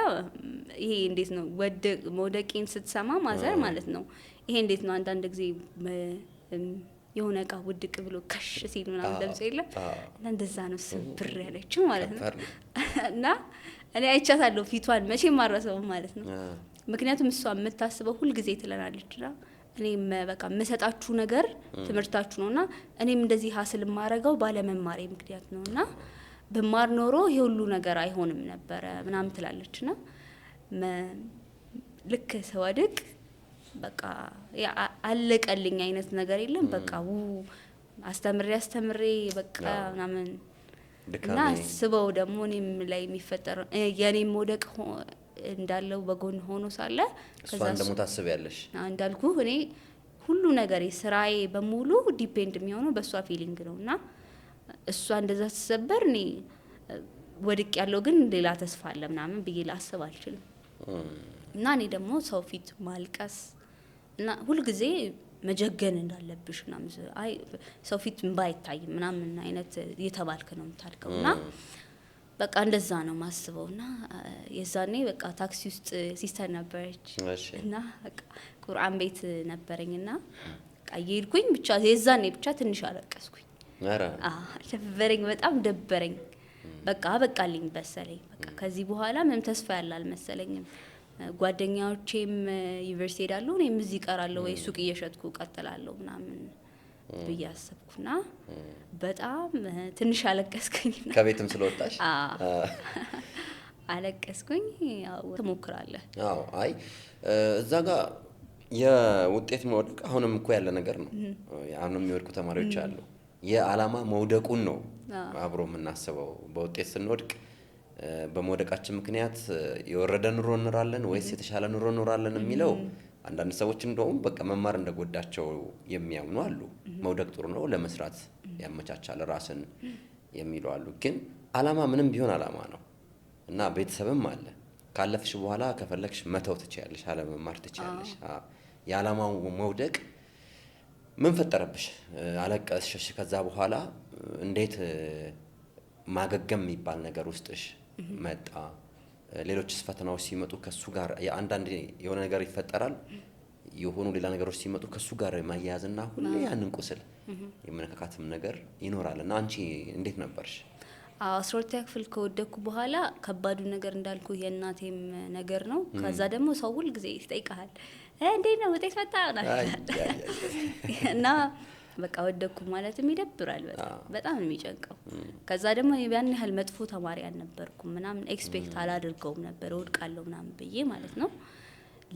ይሄ እንዴት ነው መውደቄን ስትሰማ ማዘር ማለት ነው ይሄ እንዴት ነው አንዳንድ ጊዜ የሆነ እቃ ውድቅ ብሎ ከሽ ሲል ምናምን ደምጽ የለ እና እንደዛ ነው ስብር ያለችው ማለት ነው። እና እኔ አይቻታለሁ ፊቷን መቼም ማረሰው ማለት ነው። ምክንያቱም እሷ የምታስበው ሁሉ ጊዜ ትለናለችና እኔም በቃ መሰጣችሁ ነገር ትምህርታችሁ ነውና እኔም እንደዚህ ሀስል ማረጋው ባለመማሬ ምክንያት ነውና በማር ኖሮ ይሄ ሁሉ ነገር አይሆንም ነበር ምናምን ትላለችና ልክ ሰወድቅ በቃ አለቀልኝ አይነት ነገር የለም። በቃ አስተምሬ በቃ ምናምን እና ስበው ደግሞ እኔም ላይ የሚፈጠር የኔም ወደቅ እንዳለው በጎን ሆኖ ሳለ ከዛን ደግሞ ታስቢያለሽ እንዳልኩ እኔ ሁሉ ነገር ስራዬ በሙሉ ዲፔንድ የሚሆነው በሷ ፊሊንግ ነውና እሷ እንደዛ ተሰበር እኔ ወድቅ ያለው ግን ሌላ ተስፋ አለ ምናምን ብዬ ላስብ አልችልም። እና እኔ ደግሞ ሰው ፊት ማልቀስ እና ሁሉ ጊዜ መጀገን እንዳለብሽ ምናምን አይ ሰው ፊት ባይታይ ምናምን አይነት የተባልከ ነው የምታልከውና በቃ እንደዛ ነው ማስበውና የዛኔ በቃ ታክሲ ውስጥ ሲስተር ነበረች እና በቃ ቁርአን ቤት ነበረኝና ቀይልኩኝ ብቻ የዛኔ ብቻ ትንሽ አለቀስኩኝ። ደበረኝ በጣም ደበረኝ። በቃ በቃልኝ በሰለኝ በቃ ከዚህ በኋላ ምንም ተስፋ ያለ አልመሰለኝም። ጓደኛዎቼም ዩኒቨርሲቲ ሄዳለሁ እኔም እዚህ ቀራለሁ ወይ ሱቅ እየሸጥኩ ቀጥላለሁ ምናምን ብያሰብኩና በጣም ትንሽ አለቀስኩኝ። ከቤትም ስለወጣሽ አለቀስኩኝ። ያው ተሞክራለህ። አዎ አይ እዛ ጋር የውጤት መውደቅ አሁንም እኮ ያለ ነገር ነው። አሁንም የሚወድቁ ተማሪዎች አሉ። የዓላማ መውደቁን ነው አብሮ የምናስበው። በውጤት ስንወድቅ በመውደቃችን ምክንያት የወረደ ኑሮ እንኖራለን ወይስ የተሻለ ኑሮ እንኖራለን የሚለው አንዳንድ ሰዎች እንደውም በቃ መማር እንደጎዳቸው የሚያምኑ አሉ። መውደቅ ጥሩ ነው ለመስራት ያመቻቻል ራስን የሚሉ አሉ። ግን ዓላማ ምንም ቢሆን ዓላማ ነው እና ቤተሰብም አለ። ካለፍሽ በኋላ ከፈለክሽ መተው ትችያለሽ፣ አለመማር ትችያለሽ። የዓላማው መውደቅ ምን ፈጠረብሽ? አለቀስሽ? ከዛ በኋላ እንዴት ማገገም የሚባል ነገር ውስጥሽ መጣ? ሌሎችስ ፈተናዎች ሲመጡ ከሱ ጋር አንዳንድ የሆነ ነገር ይፈጠራል፣ የሆኑ ሌላ ነገሮች ሲመጡ ከሱ ጋር ማያያዝና ሁሌ ያንን ቁስል የመነካካትም ነገር ይኖራል እና አንቺ እንዴት ነበርሽ? 12ኛ ክፍል ከወደኩ በኋላ ከባዱ ነገር እንዳልኩ የእናቴም ነገር ነው። ከዛ ደግሞ ሰው ሁል ጊዜ ይጠይቃል እንዴት ነው ውጤት መጣ እና በቃ ወደኩ ማለትም ይደብራል። በጣም ነው የሚጨንቀው። ከዛ ደግሞ ያን ያህል መጥፎ ተማሪ አልነበርኩም ምናምን ኤክስፔክት አላደርገውም ነበር ወድቃለሁ ምናምን ብዬ ማለት ነው።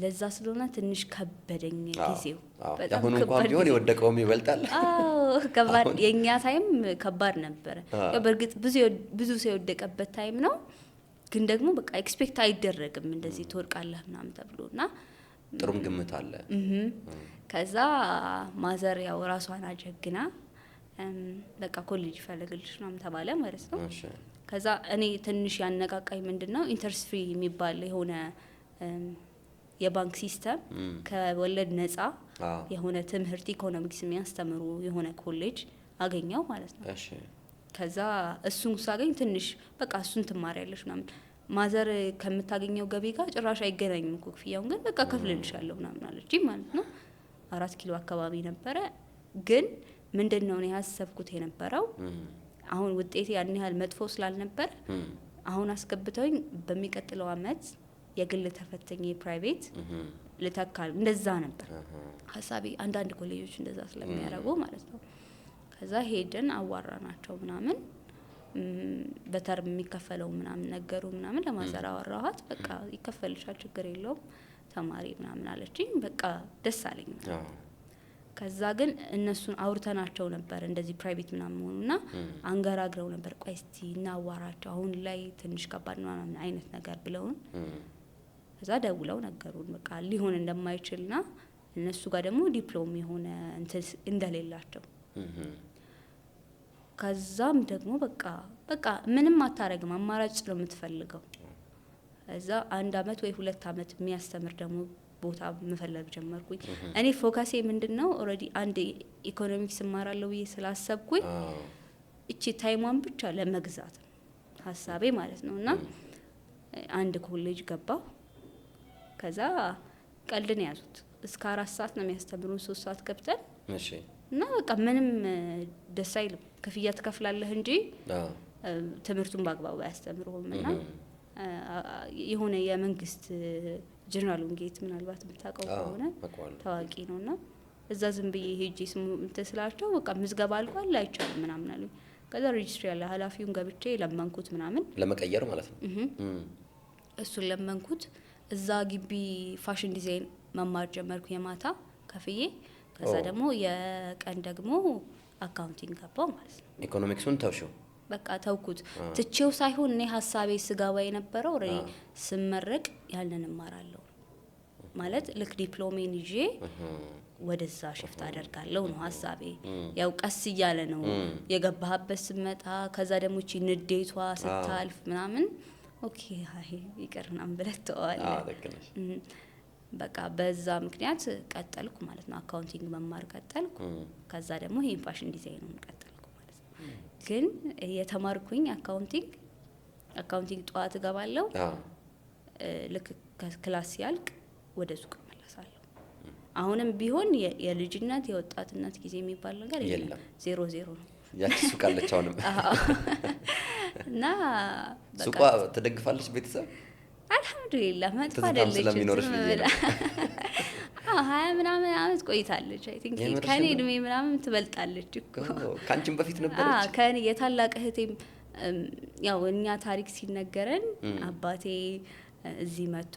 ለዛ ስለሆነ ትንሽ ከበደኝ ጊዜው። በጣም እንኳን ቢሆን የወደቀውም ይበልጣል። ከባድ የኛ ታይም ከባድ ነበር። በእርግጥ ብዙ ሰው የወደቀበት ታይም ነው፣ ግን ደግሞ በቃ ኤክስፔክት አይደረግም እንደዚህ ትወድቃለህ ምናምን ተብሎና ጥሩም ግምት አለ። ከዛ ማዘር ያው ራሷን አጀግና በቃ ኮሌጅ ፈልግልሽ ምናምን ተባለ ማለት ነው። ከዛ እኔ ትንሽ ያነቃቃኝ ምንድነው ኢንተርስት ፍሪ የሚባል የሆነ የባንክ ሲስተም ከወለድ ነፃ የሆነ ትምህርት ኢኮኖሚክስ የሚያስተምሩ የሆነ ኮሌጅ አገኘው ማለት ነው። ከዛ እሱን ሳገኝ ትንሽ በቃ እሱን ትማሪያለሽ ምናምን ማዘር ከምታገኘው ገቢ ጋር ጭራሽ አይገናኝም እኮ ክፍያውን ግን በቃ ከፍልልሻለሁ ምናምን አለችኝ ማለት ነው። 4 ኪሎ አካባቢ ነበረ። ግን ምንድነው እኔ ያሰብኩት የነበረው አሁን ውጤቴ ያን ያህል መጥፎ ስላልነበር አሁን አስገብተውኝ በሚቀጥለው አመት የግል ተፈተኝ ፕራይቬት ልተካል እንደዛ ነበር ሐሳቤ። አንዳንድ ኮሌጆች እንደዛ ስለሚያደርጉ ማለት ነው። ከዛ ሄደን አዋራናቸው ምናምን በተርም የሚከፈለው ምናምን ነገሩ ምናምን ለማዘር አወራኋት። በቃ ይከፈልሻል ችግር የለውም ተማሪ ምናምን አለችኝ። በቃ ደስ አለኝ። ከዛ ግን እነሱን አውርተናቸው ነበር እንደዚህ ፕራይቬት ምናምን ሆኑና አንገራግረው ነበር ቆይ እስቲ እናዋራቸው አሁን ላይ ትንሽ ከባድ ምናምን አይነት ነገር ብለውን ከዛ ደውለው ነገሩን በቃ ሊሆን እንደማይችልና እነሱ ጋር ደግሞ ዲፕሎም የሆነ እንትን እንደሌላቸው ከዛም ደግሞ በቃ ምንም አታረግም አማራጭ ነው የምትፈልገው። እዛ 1 አመት ወይ 2 አመት የሚያስተምር ደግሞ ቦታ መፈለግ ጀመርኩኝ። እኔ ፎከሴ ምንድነው ኦሬዲ አንድ ኢኮኖሚክስ እማራለሁ ብዬ ስላሰብኩኝ እቺ ታይሟን ብቻ ለመግዛት ሐሳቤ ማለት ነውና አንድ ኮሌጅ ገባሁ። ከዛ ቀልድን ያዙት እስከ 4 ሰዓት ነው የሚያስተምሩን 3 ሰዓት ገብተን እና በቃ ምንም ደስ አይልም። ክፍያ ትከፍላለህ እንጂ ትምህርቱን በአግባቡ አያስተምሩም። እና የሆነ የመንግስት ጀነራል ወንጌት ምናልባት የምታውቀው ከሆነ ታዋቂ ነውና እዛ ዝም ብዬ ሄጄ ስላቸው በቃ ምዝገባ አልቋል አይቻልም ምናምን አሉኝ። ከዛ ሬጅስትሪ ያለ ኃላፊውን ገብቼ ለመንኩት ምናምን ለመቀየር ማለት ነው። እሱን ለመንኩት። እዛ ግቢ ፋሽን ዲዛይን መማር ጀመርኩ የማታ ከፍዬ። ከዛ ደግሞ የቀን ደግሞ አካውንቲንግ ገባው ማለት ነው። ኢኮኖሚክሱን ተውሽው? በቃ ተውኩት። ትቼው ሳይሆን እኔ ሐሳቤ ስጋባ የነበረው ስመረቅ ያንን እማራለሁ ማለት ልክ ዲፕሎሜን ይዤ ወደዛ ሽፍት አደርጋለሁ ነው ሐሳቤ። ያው ቀስ እያለ ነው የገባህበት ስመጣ። ከዛ ደግሞ እቺ ንዴቷ ስታልፍ ምናምን ኦኬ ሃይ ይቀርናም ብለህ ተዋለህ። በቃ በዛ ምክንያት ቀጠልኩ ማለት ነው። አካውንቲንግ መማር ቀጠልኩ። ከዛ ደግሞ ይሄን ፋሽን ዲዛይኑን ቀጠልኩ ማለት ነው። ግን የተማርኩኝ አካውንቲንግ ጠዋት እገባለሁ። ልክ ክላስ ሲያልቅ ወደ ሱቅ እመለሳለሁ። አሁንም ቢሆን የልጅነት የወጣትነት ጊዜ የሚባል ነገር የለም። 0 ነው። ያቺ ሱቅ አለች አሁንም። እና ሱቋ ትደግፋለች ቤተሰብ? አልহামዱሊላህ መጥፋ አይደለች። 20 ምናምን አመት ቆይታለች። አይ ቲንክ ከኔ እድሜ ምናምን ትበልጣለች እኮ። ካንቺም በፊት ነበረች? ከኔ የታላቅ እህቴም ያው እኛ ታሪክ ሲነገረን አባቴ እዚህ መጥቶ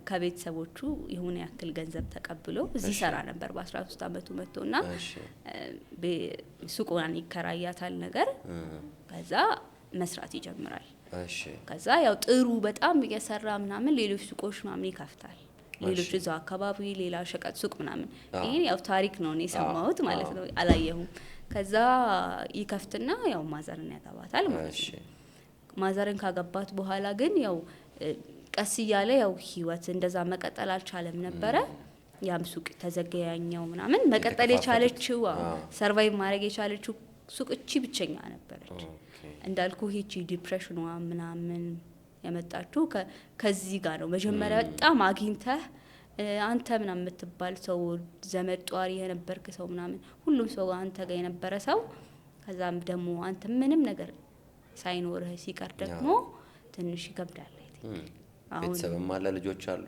ከቤተሰቦቹ የሆነ ያክል ገንዘብ ተቀብሎ እዚህ ሰራ ነበር። በ13 አመቱ መጥቶና ሱቁን ይከራያታል ነገር። ከዛ መስራት ይጀምራል። ከዛ ያው ጥሩ በጣም እየሰራ ምናምን ሌሎች ሱቆች ምናምን ይከፍታል። ሌሎች እዛው አካባቢ ሌላ ሸቀጥ ሱቅ ምናምን። ይሄ ያው ታሪክ ነው እኔ ሰማሁት ማለት ነው፣ አላየሁም። ከዛ ይከፍትና ያው ማዘርን ያገባታል ማለት ነው። ማዘርን ካገባት በኋላ ግን ያው ቀስ እያለ ያው ህይወት እንደዛ መቀጠል አልቻለም ነበረ። ያም ሱቅ ተዘጋያኛው ምናምን መቀጠል የቻለችው ሰርቫይቭ ማድረግ የቻለችው ሱቅ እቺ ብቸኛ ነበረች። እንዳልኩ ሄቺ ዲፕሬሽኗ ምናምን ያመጣችው ከዚህ ጋር ነው። መጀመሪያ በጣም አግኝተህ አንተ ምናምን የምትባል ሰው ዘመድ ጧሪ የነበርክ ሰው ምናምን ሁሉም ሰው አንተ ጋር የነበረ ሰው ከዛም ደግሞ አንተ ምንም ነገር ሳይኖርህ ሲቀር ደግሞ ትንሽ ይከብዳል። ቤተሰብም አለ፣ ልጆች አሉ።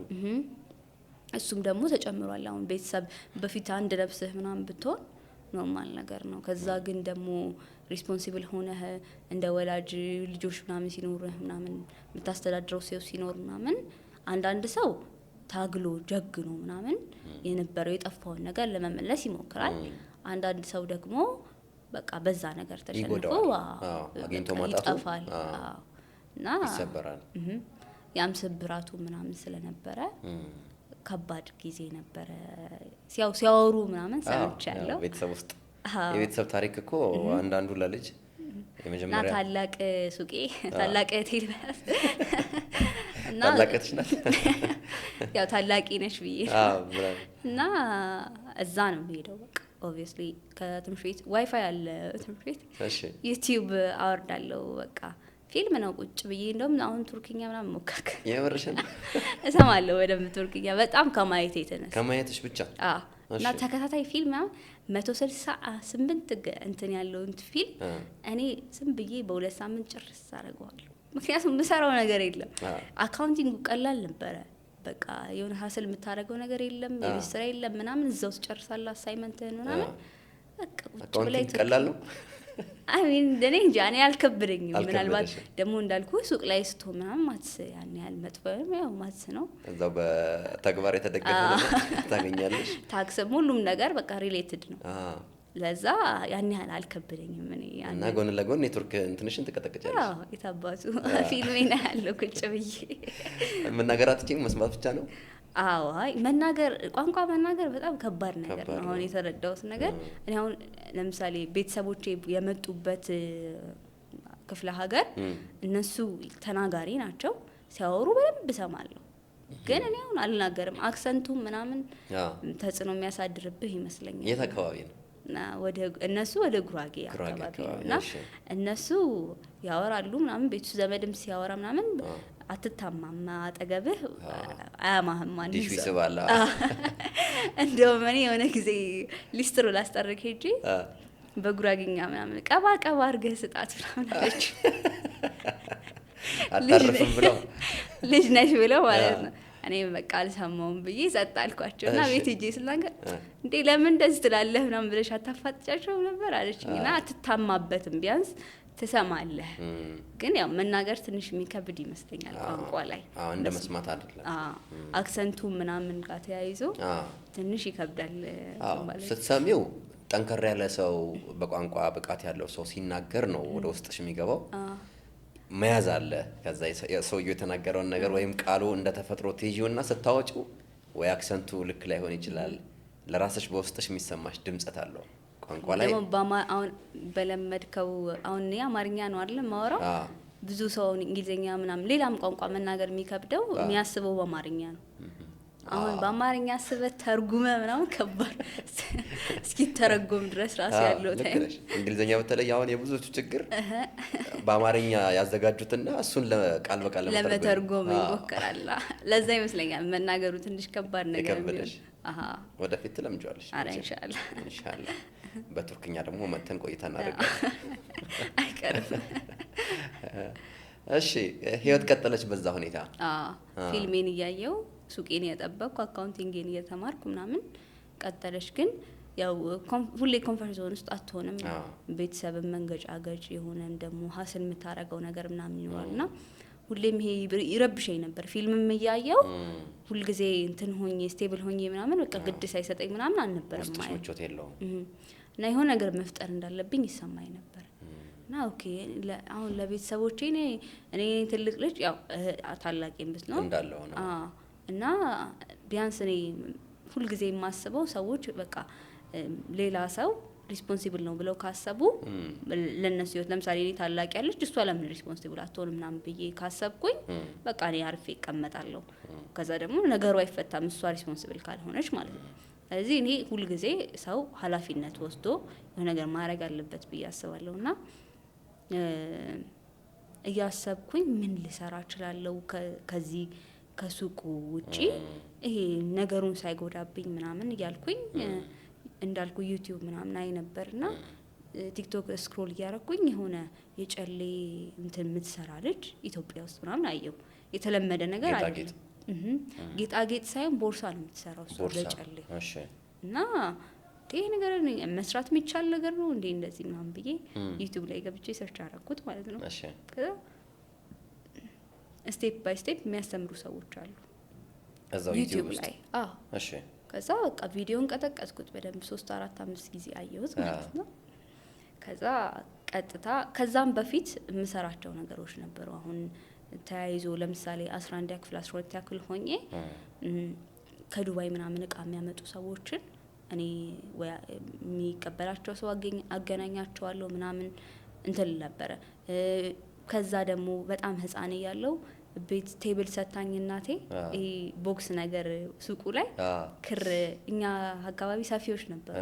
እሱም ደግሞ ተጨምሯል። አሁን ቤተሰብ በፊት አንድ ለብስህ ምናምን ብትሆን ኖርማል ነገር ነው። ከዛ ግን ደግሞ ሪስፖንሲብል ሆነህ እንደ ወላጅ ልጆች ምናምን ሲኖርህ ምናምን የምታስተዳድረው ሰው ሲኖር ምናምን አንዳንድ ሰው ታግሎ ጀግኖ ምናምን የነበረው የጠፋውን ነገር ለመመለስ ይሞክራል። አንዳንድ ሰው ደግሞ በቃ በዛ ነገር ተሸንፎ አግኝቶ ማጣቱ ይጠፋል እና ይሰበራል። ያም ስብራቱ ምናምን ስለነበረ ከባድ ጊዜ ነበረ። ሲያወሩ ምናምን ሰምቻለሁ። ቤተሰብ ውስጥ የቤተሰብ ታሪክ እኮ አንዳንዱ ለልጅ የመጀመሪያ ታላቅ ሱቄ ታላቅ ቴልበስ እና ታላቅሽ ናት ያው ታላቂ ነሽ ብዬ እና እዛ ነው የምሄደው። በቃ ኦብቪየስሊ ከትምህርት ቤት ዋይፋይ አለ ትምህርት ቤት። ዩቲዩብ አወርዳለሁ። በቃ ፊልም ነው ቁጭ ብዬ እንደውም አሁን ቱርክኛ ምናምን ሞከርክ የመረሸን እሰማለሁ በደንብ ቱርክኛ በጣም ከማየት የተነሳ ከማየትሽ ብቻ እና ተከታታይ ፊልም 168 እንትን ያለውን ፊልም እኔ ዝም ብዬ በ2 ሳምንት ጨርስ አደርገዋለሁ። ምክንያቱም የምሰራው ነገር የለም። አካውንቲንግ ቀላል ነበረ። በቃ የሆነ ሀስል የምታደርገው ነገር የለም፣ የቤት ስራ የለም ምናምን እዛው ትጨርሳለህ አሳይመንትህን ምናምን በቃ ቁጭ ብለህ ቀላል ነው። አሚን እንደኔ እንጃ እኔ አልከብደኝም። ምናልባት ደግሞ እንዳልኩ ሱቅ ላይ ስትሆን ምናምን ማትስ ያን ያህል መጥፎ ያው ማትስ ነው እዛው በተግባር የተደገፈ ነገር ታገኛለሽ። ታክስም ሁሉም ነገር በቃ ሪሌትድ ነው። ለዛ ያን ያህል አልከብደኝም። እኔ እና ጎን ለጎን ኔትወርክ እንትንሽን ትቀጠቅጫለሽ። አዎ የታባቱ ፊልሜን ያለው ቁጭ ብዬ መናገር አትችይም፣ መስማት ብቻ ነው። አዎ አይ መናገር ቋንቋ መናገር በጣም ከባድ ነገር ነው። አሁን የተረዳሁት ነገር እኔ አሁን ለምሳሌ ቤተሰቦቼ የመጡበት ክፍለ ሀገር እነሱ ተናጋሪ ናቸው። ሲያወሩ በደንብ እሰማለሁ፣ ግን እኔ አሁን አልናገርም። አክሰንቱ ምናምን ተጽዕኖ የሚያሳድርብህ ይመስለኛል። የት አካባቢ ነው? እና እነሱ ወደ ጉራጌ አካባቢ እና እነሱ ያወራሉ ምናምን ቤቱ ዘመድም ሲያወራ ምናምን አትታማም፣ አጠገብህ አያማህም ማለት ዲሽ ይስባል። እንደውም እኔ የሆነ ጊዜ ሊስትሮ ላስጠርቅ ሄጄ በጉራጌኛ ምናምን ቀባ ቀባ አድርገህ ስጣት ምናምን አለች። አታርፍም ብለው ልጅ ነሽ ብለው ማለት ነው። እኔ በቃ አልሰማውም ብዬ ጸጥ አልኳቸው እና ቤት ሄጄ ስናገር እንዴ ለምን እንደዚህ ትላለህ ምናምን ብለሽ አታፋጥጫቸው ነበር አለችኝና አትታማበትም ቢያንስ ትሰማለህ። ግን ያው መናገር ትንሽ የሚከብድ ይመስለኛል ቋንቋ ላይ። እንደ መስማት አይደለም። አክሰንቱ ምናምን ጋር ተያይዞ ትንሽ ይከብዳል ማለት ስትሰሚው። ጠንከር ያለ ሰው በቋንቋ ብቃት ያለው ሰው ሲናገር ነው ወደ ውስጥሽ የሚገባው። መያዝ አለ። ከዛ ሰውየው የተናገረውን ነገር ወይም ቃሉ እንደተፈጥሮ ትይዩና ስታወጪው ወይ አክሰንቱ ልክ ላይሆን ይችላል። ለራስሽ በውስጥሽ የሚሰማሽ ድምጸት አለው ቋንቋ ላይ። አሁን በለመድከው አሁን አማርኛ ነው አይደል ማወራው። ብዙ ሰው እንግሊዘኛ ምናምን ሌላም ቋንቋ መናገር የሚከብደው የሚያስበው በአማርኛ ነው። አሁን በአማርኛ አስበህ ተርጉመ ምናምን ከባድ እስኪ ተረጎም ድረስ ራስ ያለው ታይም። እንግሊዘኛ በተለይ አሁን የብዙዎቹ ችግር በአማርኛ ያዘጋጁትና እሱን ለቃል በቃል ለመተርጎም ይሞክራል። ለዛ ይመስለኛል መናገሩ ትንሽ ከባድ ነገር ነው። ወደፊት ትለምጃለሽ። አረ ኢንሻአላህ በቱርክኛ ደግሞ መተን ቆይታ እናደርጋለን አይቀርም። እሺ ህይወት ቀጠለች በዛ ሁኔታ። ፊልሜን እያየው ሱቄን እየጠበቅኩ አካውንቲንግን እየተማርኩ ምናምን ቀጠለች። ግን ያው ሁሌ ኮንፈርት ዞን ውስጥ አትሆንም። ቤተሰብን መንገጫገጭ የሆነን ደግሞ ሀስል የምታረገው ነገር ምናምን ይኖራልና ሁሌም ይሄ ይረብሸኝ ነበር። ፊልምም እያየው ሁልጊዜ እንትን ሆኜ ስቴብል ሆኜ ምናምን በቃ ግድ ሳይሰጠኝ ምናምን አልነበረም ማለት ነው። እና የሆነ ነገር መፍጠር እንዳለብኝ ይሰማኝ ነበር። እና ኦኬ አሁን ለቤተሰቦቼ እኔ ትልቅ ልጅ ያው ታላቂም ብትኖር እንዳለው ነው እና ቢያንስ እኔ ሁልጊዜ የማስበው ሰዎች በቃ ሌላ ሰው ሪስፖንሲብል ነው ብለው ካሰቡ ለነሱ ህይወት ለምሳሌ እኔ ታላቅ ያለች እሷ ለምን ሪስፖንሲብል አትሆንም ምናምን ብዬ ካሰብኩኝ በቃ እኔ አርፌ እቀመጣለሁ። ከዛ ደግሞ ነገሩ አይፈታም እሷ ሪስፖንሲብል ካልሆነች ማለት ነው። ስለዚህ እኔ ሁልጊዜ ሰው ኃላፊነት ወስዶ የሆነ ነገር ማድረግ አለበት ብዬ አስባለሁና እያሰብኩኝ ምን ልሰራ እችላለሁ ከዚህ ከሱቁ ውጪ ይሄ ነገሩን ሳይጎዳብኝ ምናምን እያልኩኝ እንዳልኩ ዩቲዩብ ምናምን አይ ነበርና ቲክቶክ ስክሮል እያረኩኝ የሆነ የጨሌ እንትን የምትሰራ ልጅ ኢትዮጵያ ውስጥ ምናምን አየው። የተለመደ ነገር አይደለም። ጌጣጌጥ ሳይሆን ቦርሳ ነው የምትሰራው እሱ በጨሌ። እና ይሄ ነገር መስራት የሚቻል ነገር ነው እንዴ እንደዚህ ምናምን ብዬ ዩቲዩብ ላይ ገብቼ ሰርች አረኩት ማለት ነው። ከዛ ስቴፕ ባይ ስቴፕ የሚያስተምሩ ሰዎች አሉ እዛው ዩቲዩብ ላይ። እሺ ከዛ በቃ ቪዲዮን ቀጠቀጥኩት በደንብ 3 4 5 ጊዜ አየሁት ማለት ነው። ከዛ ቀጥታ ከዛም በፊት የምሰራቸው ነገሮች ነበሩ። አሁን ተያይዞ ለምሳሌ 11 ክፍል 12 ክፍል ሆኜ ከዱባይ ምናምን እቃ የሚያመጡ ሰዎችን እኔ የሚቀበላቸው ሰው አገናኛቸዋለሁ ምናምን እንትን ነበረ። ከዛ ደግሞ በጣም ህፃን ያለው ቤት ቴብል ሰታኝ እናቴ ይሄ ቦክስ ነገር ሱቁ ላይ ክር እኛ አካባቢ ሰፊዎች ነበሩ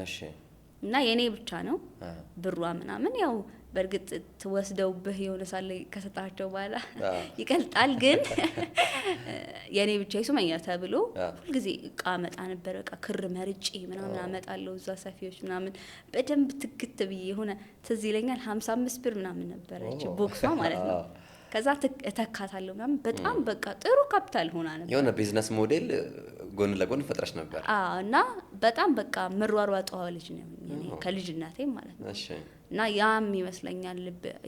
እና የኔ ብቻ ነው ብሯ ምናምን ያው በርግጥ ተወስደውብህ የሆነ ሳለ ከሰጣቸው በኋላ ይቀልጣል። ግን የኔ ብቻ ይሱመኛ ተብሎ ሁልጊዜ እቃ መጣ ነበር። በቃ ክር መርጬ ምናምን አመጣለሁ እዛ ሰፊዎች ምናምን በደንብ ትክት ብዬ የሆነ ትዝ ይለኛል 55 ብር ምናምን ነበረች ቦክሷ ማለት ነው። ከዛ ተካታለሁ ምናምን በጣም በቃ ጥሩ ካፒታል ሆና ነበር። የሆነ ቢዝነስ ሞዴል ጎን ለጎን ፈጥረሽ ነበር። እና በጣም በቃ ምሯሯጣው ልጅ ነኝ እኔ ከልጅነቴ ማለት ነው። እና ያም ይመስለኛል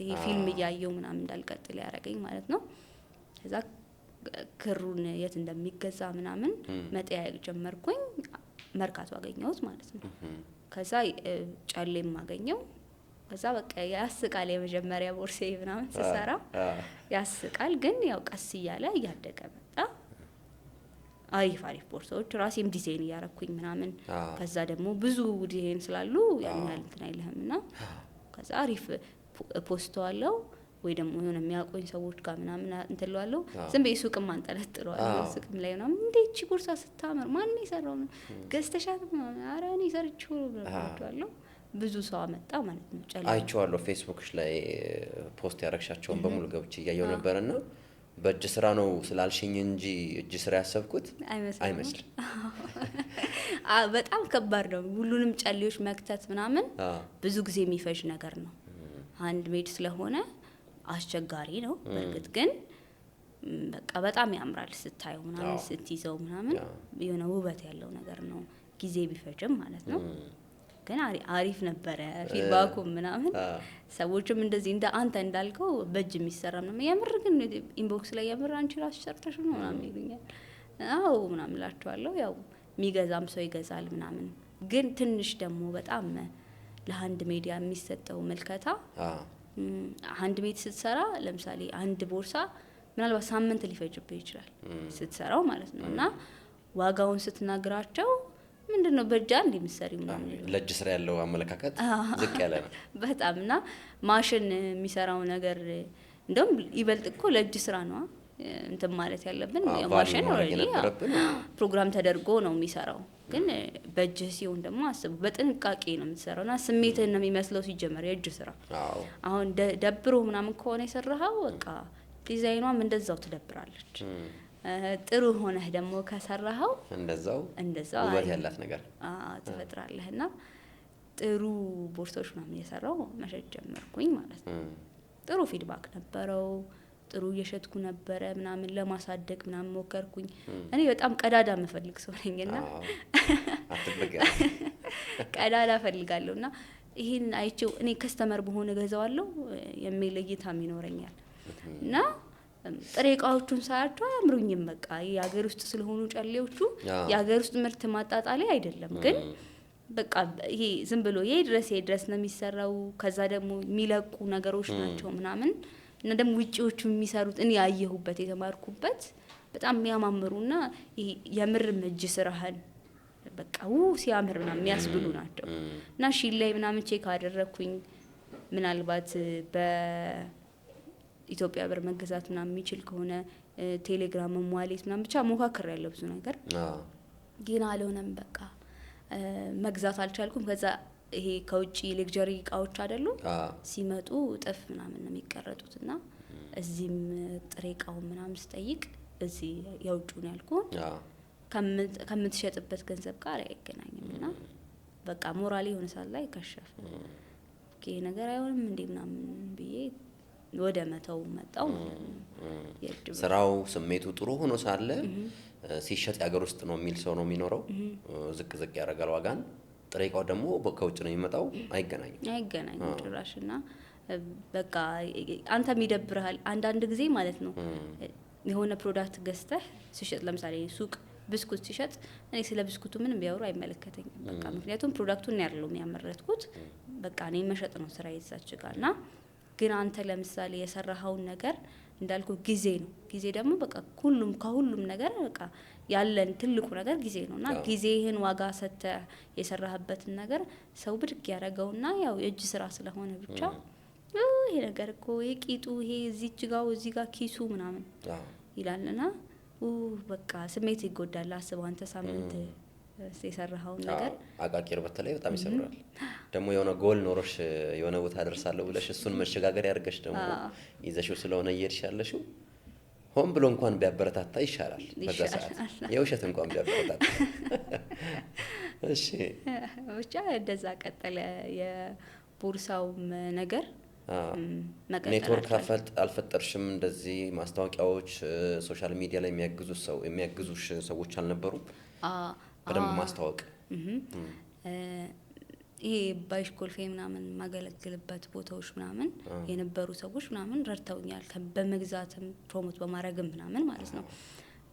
ይሄ ፊልም እያየው ምናምን እንዳልቀጥል ያረገኝ ማለት ነው። ከዛ ክሩን የት እንደሚገዛ ምናምን መጠያየቅ ጀመርኩኝ። መርካቶ አገኘሁት ማለት ነው። ከዛ ጨሌም አገኘው። ከዛ በቃ ያስቃል የመጀመሪያ ቦርሴ ምናምን ተሰራ ያስቃል። ግን ያው ቀስ እያለ እያደገ መጣ። አሪፍ ቦርሳዎች ራሴም ዲዛይን እያረኩኝ ምናምን ከዛ ደግሞ ብዙ ዲዛይን ስላሉ ያን ያህል እንትን አይልህምና ከዛ አሪፍ ፖስተዋለሁ ወይ ደግሞ የሆነ የሚያቆኝ ሰዎች ጋር ምናምን እንትለዋለሁ። ዝም በይ ሱቅም አንጠለጥለዋለሁ። ሱቅም ላይ ምናምን እንዴ እቺ ቦርሳ ስታምር ማን ነው የሰራው ገዝተሻት ምናምን ኧረ እኔ ሰርቼው ብለዋለሁ። ብዙ ሰው አመጣ ማለት ነው። ጨሌ አይቼዋለሁ ፌስቡክሽ ላይ ፖስት ያረግሻቸውን በሙሉ ገብቼ እያየሁ ነበርና በእጅ ስራ ነው ስላልሽኝ እንጂ እጅ ስራ ያሰብኩት አይመስልም። በጣም ከባድ ነው። ሁሉንም ጨሌዎች መክተት ምናምን ብዙ ጊዜ የሚፈጅ ነገር ነው። ሃንድ ሜድ ስለሆነ አስቸጋሪ ነው። በርግጥ ግን በቃ በጣም ያምራል ስታየው ምናምን ስትይዘው ምናምን የሆነ ውበት ያለው ነገር ነው። ጊዜ ቢፈጅም ማለት ነው። ግን አሪፍ ነበረ ፊድባኩ ምናምን። ሰዎችም እንደዚህ እንደ አንተ እንዳልከው በእጅ የሚሰራ ምናምን የምር ግን ኢንቦክስ ላይ የምር አንቺ ራስሽ ሰርተሽ ነው ምናምን ይሉኛል። አዎ ምናምን እላቸዋለሁ። ያው የሚገዛም ሰው ይገዛል ምናምን። ግን ትንሽ ደግሞ በጣም ለሃንድ ሜድ የሚሰጠው መልከታ ሃንድ ሜድ ስትሰራ ለምሳሌ አንድ ቦርሳ ምናልባት ሳምንት ሊፈጅብህ ይችላል ስትሰራው ማለት ነው። እና ዋጋውን ስትናግራቸው ምንድነው በእጃ እንደምትሰሪው ምናምን ለእጅ ስራ ያለው አመለካከት ዝቅ ያለ ነው በጣም። እና ማሽን የሚሰራው ነገር እንደውም ይበልጥ እኮ ለእጅ ስራ ነው እንትን ማለት ያለብን። ማሽን ኦሬዲ ፕሮግራም ተደርጎ ነው የሚሰራው። ግን በእጅ ሲሆን ደግሞ አስቡ በጥንቃቄ ነው የምትሰራውና ስሜትህን ነው የሚመስለው ሲጀመር የእጅ ስራ። አሁን ደብሮ ምናምን ከሆነ የሰራኸው በቃ ዲዛይኗም እንደዛው ትደብራለች። ጥሩ ሆነህ ደግሞ ከሰራኸው እንደዛው ውበት ያላት ነገር ትፈጥራለህና ጥሩ ቦርሳዎች ምናምን የሰራው መሸጥ ጀመርኩኝ ማለት ነው። ጥሩ ፊድባክ ነበረው። ጥሩ እየሸጥኩ ነበረ ምናምን ለማሳደግ ምናምን ሞከርኩኝ። እኔ በጣም ቀዳዳ መፈልግ ሰው ነኝና ቀዳዳ ፈልጋለሁና ይሄን አይቼው እኔ ከስተመር በሆነ ገዛዋለሁ የሚል እይታም ይኖረኛል። እና ጥሬ እቃዎቹን ሳያቸው አያምሩኝም። በቃ የሀገር ውስጥ ስለሆኑ ጨሌዎቹ የሀገር ውስጥ ምርት ማጣጣሌ አይደለም። ግን በቃ ይሄ ዝም ብሎ የድረስ ነው የሚሰራው። ከዛ ደግሞ የሚለቁ ነገሮች ናቸው ምናምን። እና ደግሞ ውጪዎቹ የሚሰሩት እኔ ያየሁበት የተማርኩበት በጣም የሚያማምሩና ይሄ የምር እጅ ስራህን በቃ ሲያምር ምናምን የሚያስብሉ ናቸው። እና ሺን ላይ ምናምን ቼክ አደረኩኝ ምናልባት በኢትዮጵያ ብር መገዛት ምናምን የሚችል ከሆነ ቴሌግራም ዋሌት ምናምን ብቻ ሞካክር ያለው ብዙ ነገር ግን አልሆነም። በቃ መግዛት አልቻልኩም። ከዛ ይሄ ከውጪ ሌክዠሪ እቃዎች አይደሉ ሲመጡ እጥፍ ምናምን ነው የሚቀረጡትና እዚህም ጥሬ እቃው ምናምን ስጠይቅ እዚህ ያውጩን ያልኩ ከምትሸጥበት ገንዘብ ጋር አይገናኝምና በቃ ሞራሊ የሆነ ሰዓት ላይ ከሸፈ። ይሄ ነገር አይሆንም እንዴ ምናምን ብዬ ወደ መተው መጣው። ስራው ስሜቱ ጥሩ ሆኖ ሳለ ሲሸጥ ያገር ውስጥ ነው የሚል ሰው ነው የሚኖረው። ዝቅ ዝቅ ያደርጋል ዋጋን። ጥሬ እቃው ደግሞ ከውጭ ነው የሚመጣው። አይገናኝም ጭራሽና በቃ አንተም ይደብርሃል አንዳንድ ጊዜ ማለት ነው። የሆነ ፕሮዳክት ገዝተህ ሲሸጥ ለምሳሌ ሱቅ ብስኩት ሲሸጥ እኔ ስለ ብስኩቱ ምንም ቢያወሩ አይመለከተኝም። በቃ ምክንያቱም ፕሮዳክቱን ያለው የሚያመረትኩት በቃ እኔ መሸጥ ነው ስራ ይዛችጋልና። ግን አንተ ለምሳሌ የሰራኸውን ነገር እንዳልኩ ጊዜ ነው። ጊዜ ደግሞ በቃ ከሁሉም ነገር በቃ ያለን ትልቁ ነገር ጊዜ ነውና ጊዜህን ዋጋ ሰጥተህ የሰራህበትን ነገር ሰው ብድግ ያደረገውና ያው የእጅ ስራ ስለሆነ ብቻ ይሄ ነገር እኮ የቂጡ ይሄ እዚህ ጋር ኪሱ ምናምን ይላልና በቃ ስሜት ይጎዳል። አስበው አንተ ሳምንት የሰራኸውን ነገር አቃቂር በተለይ በጣም ይሰብራል። ደግሞ የሆነ ጎል ኖሮሽ የሆነ ቦታ ደርሳለሁ ብለሽ እሱን መሸጋገር ያርገሽ ደግሞ ይዘሽው ስለሆነ እየሄድሽ ያለሽው ሆን ብሎ እንኳን ቢያበረታታ ይሻላል። በዛ ሰዓት የውሸት እንኳን ቢያበረታታ እሺ ብቻ እንደዛ ቀጠለ የቦርሳውም ነገር። ኔትወርክ አልፈጠርሽም? እንደዚህ ማስታወቂያዎች ሶሻል ሚዲያ ላይ የሚያግዙሽ ሰዎች አልነበሩም? በደንብ ማስተዋወቅ ይሄ ባይሽኮልፌ ምናምን ማገለግልበት ቦታዎች ምናምን የነበሩ ሰዎች ምናምን ረድተውኛል በመግዛትም ፕሮሞት በማድረግም ምናምን ማለት ነው።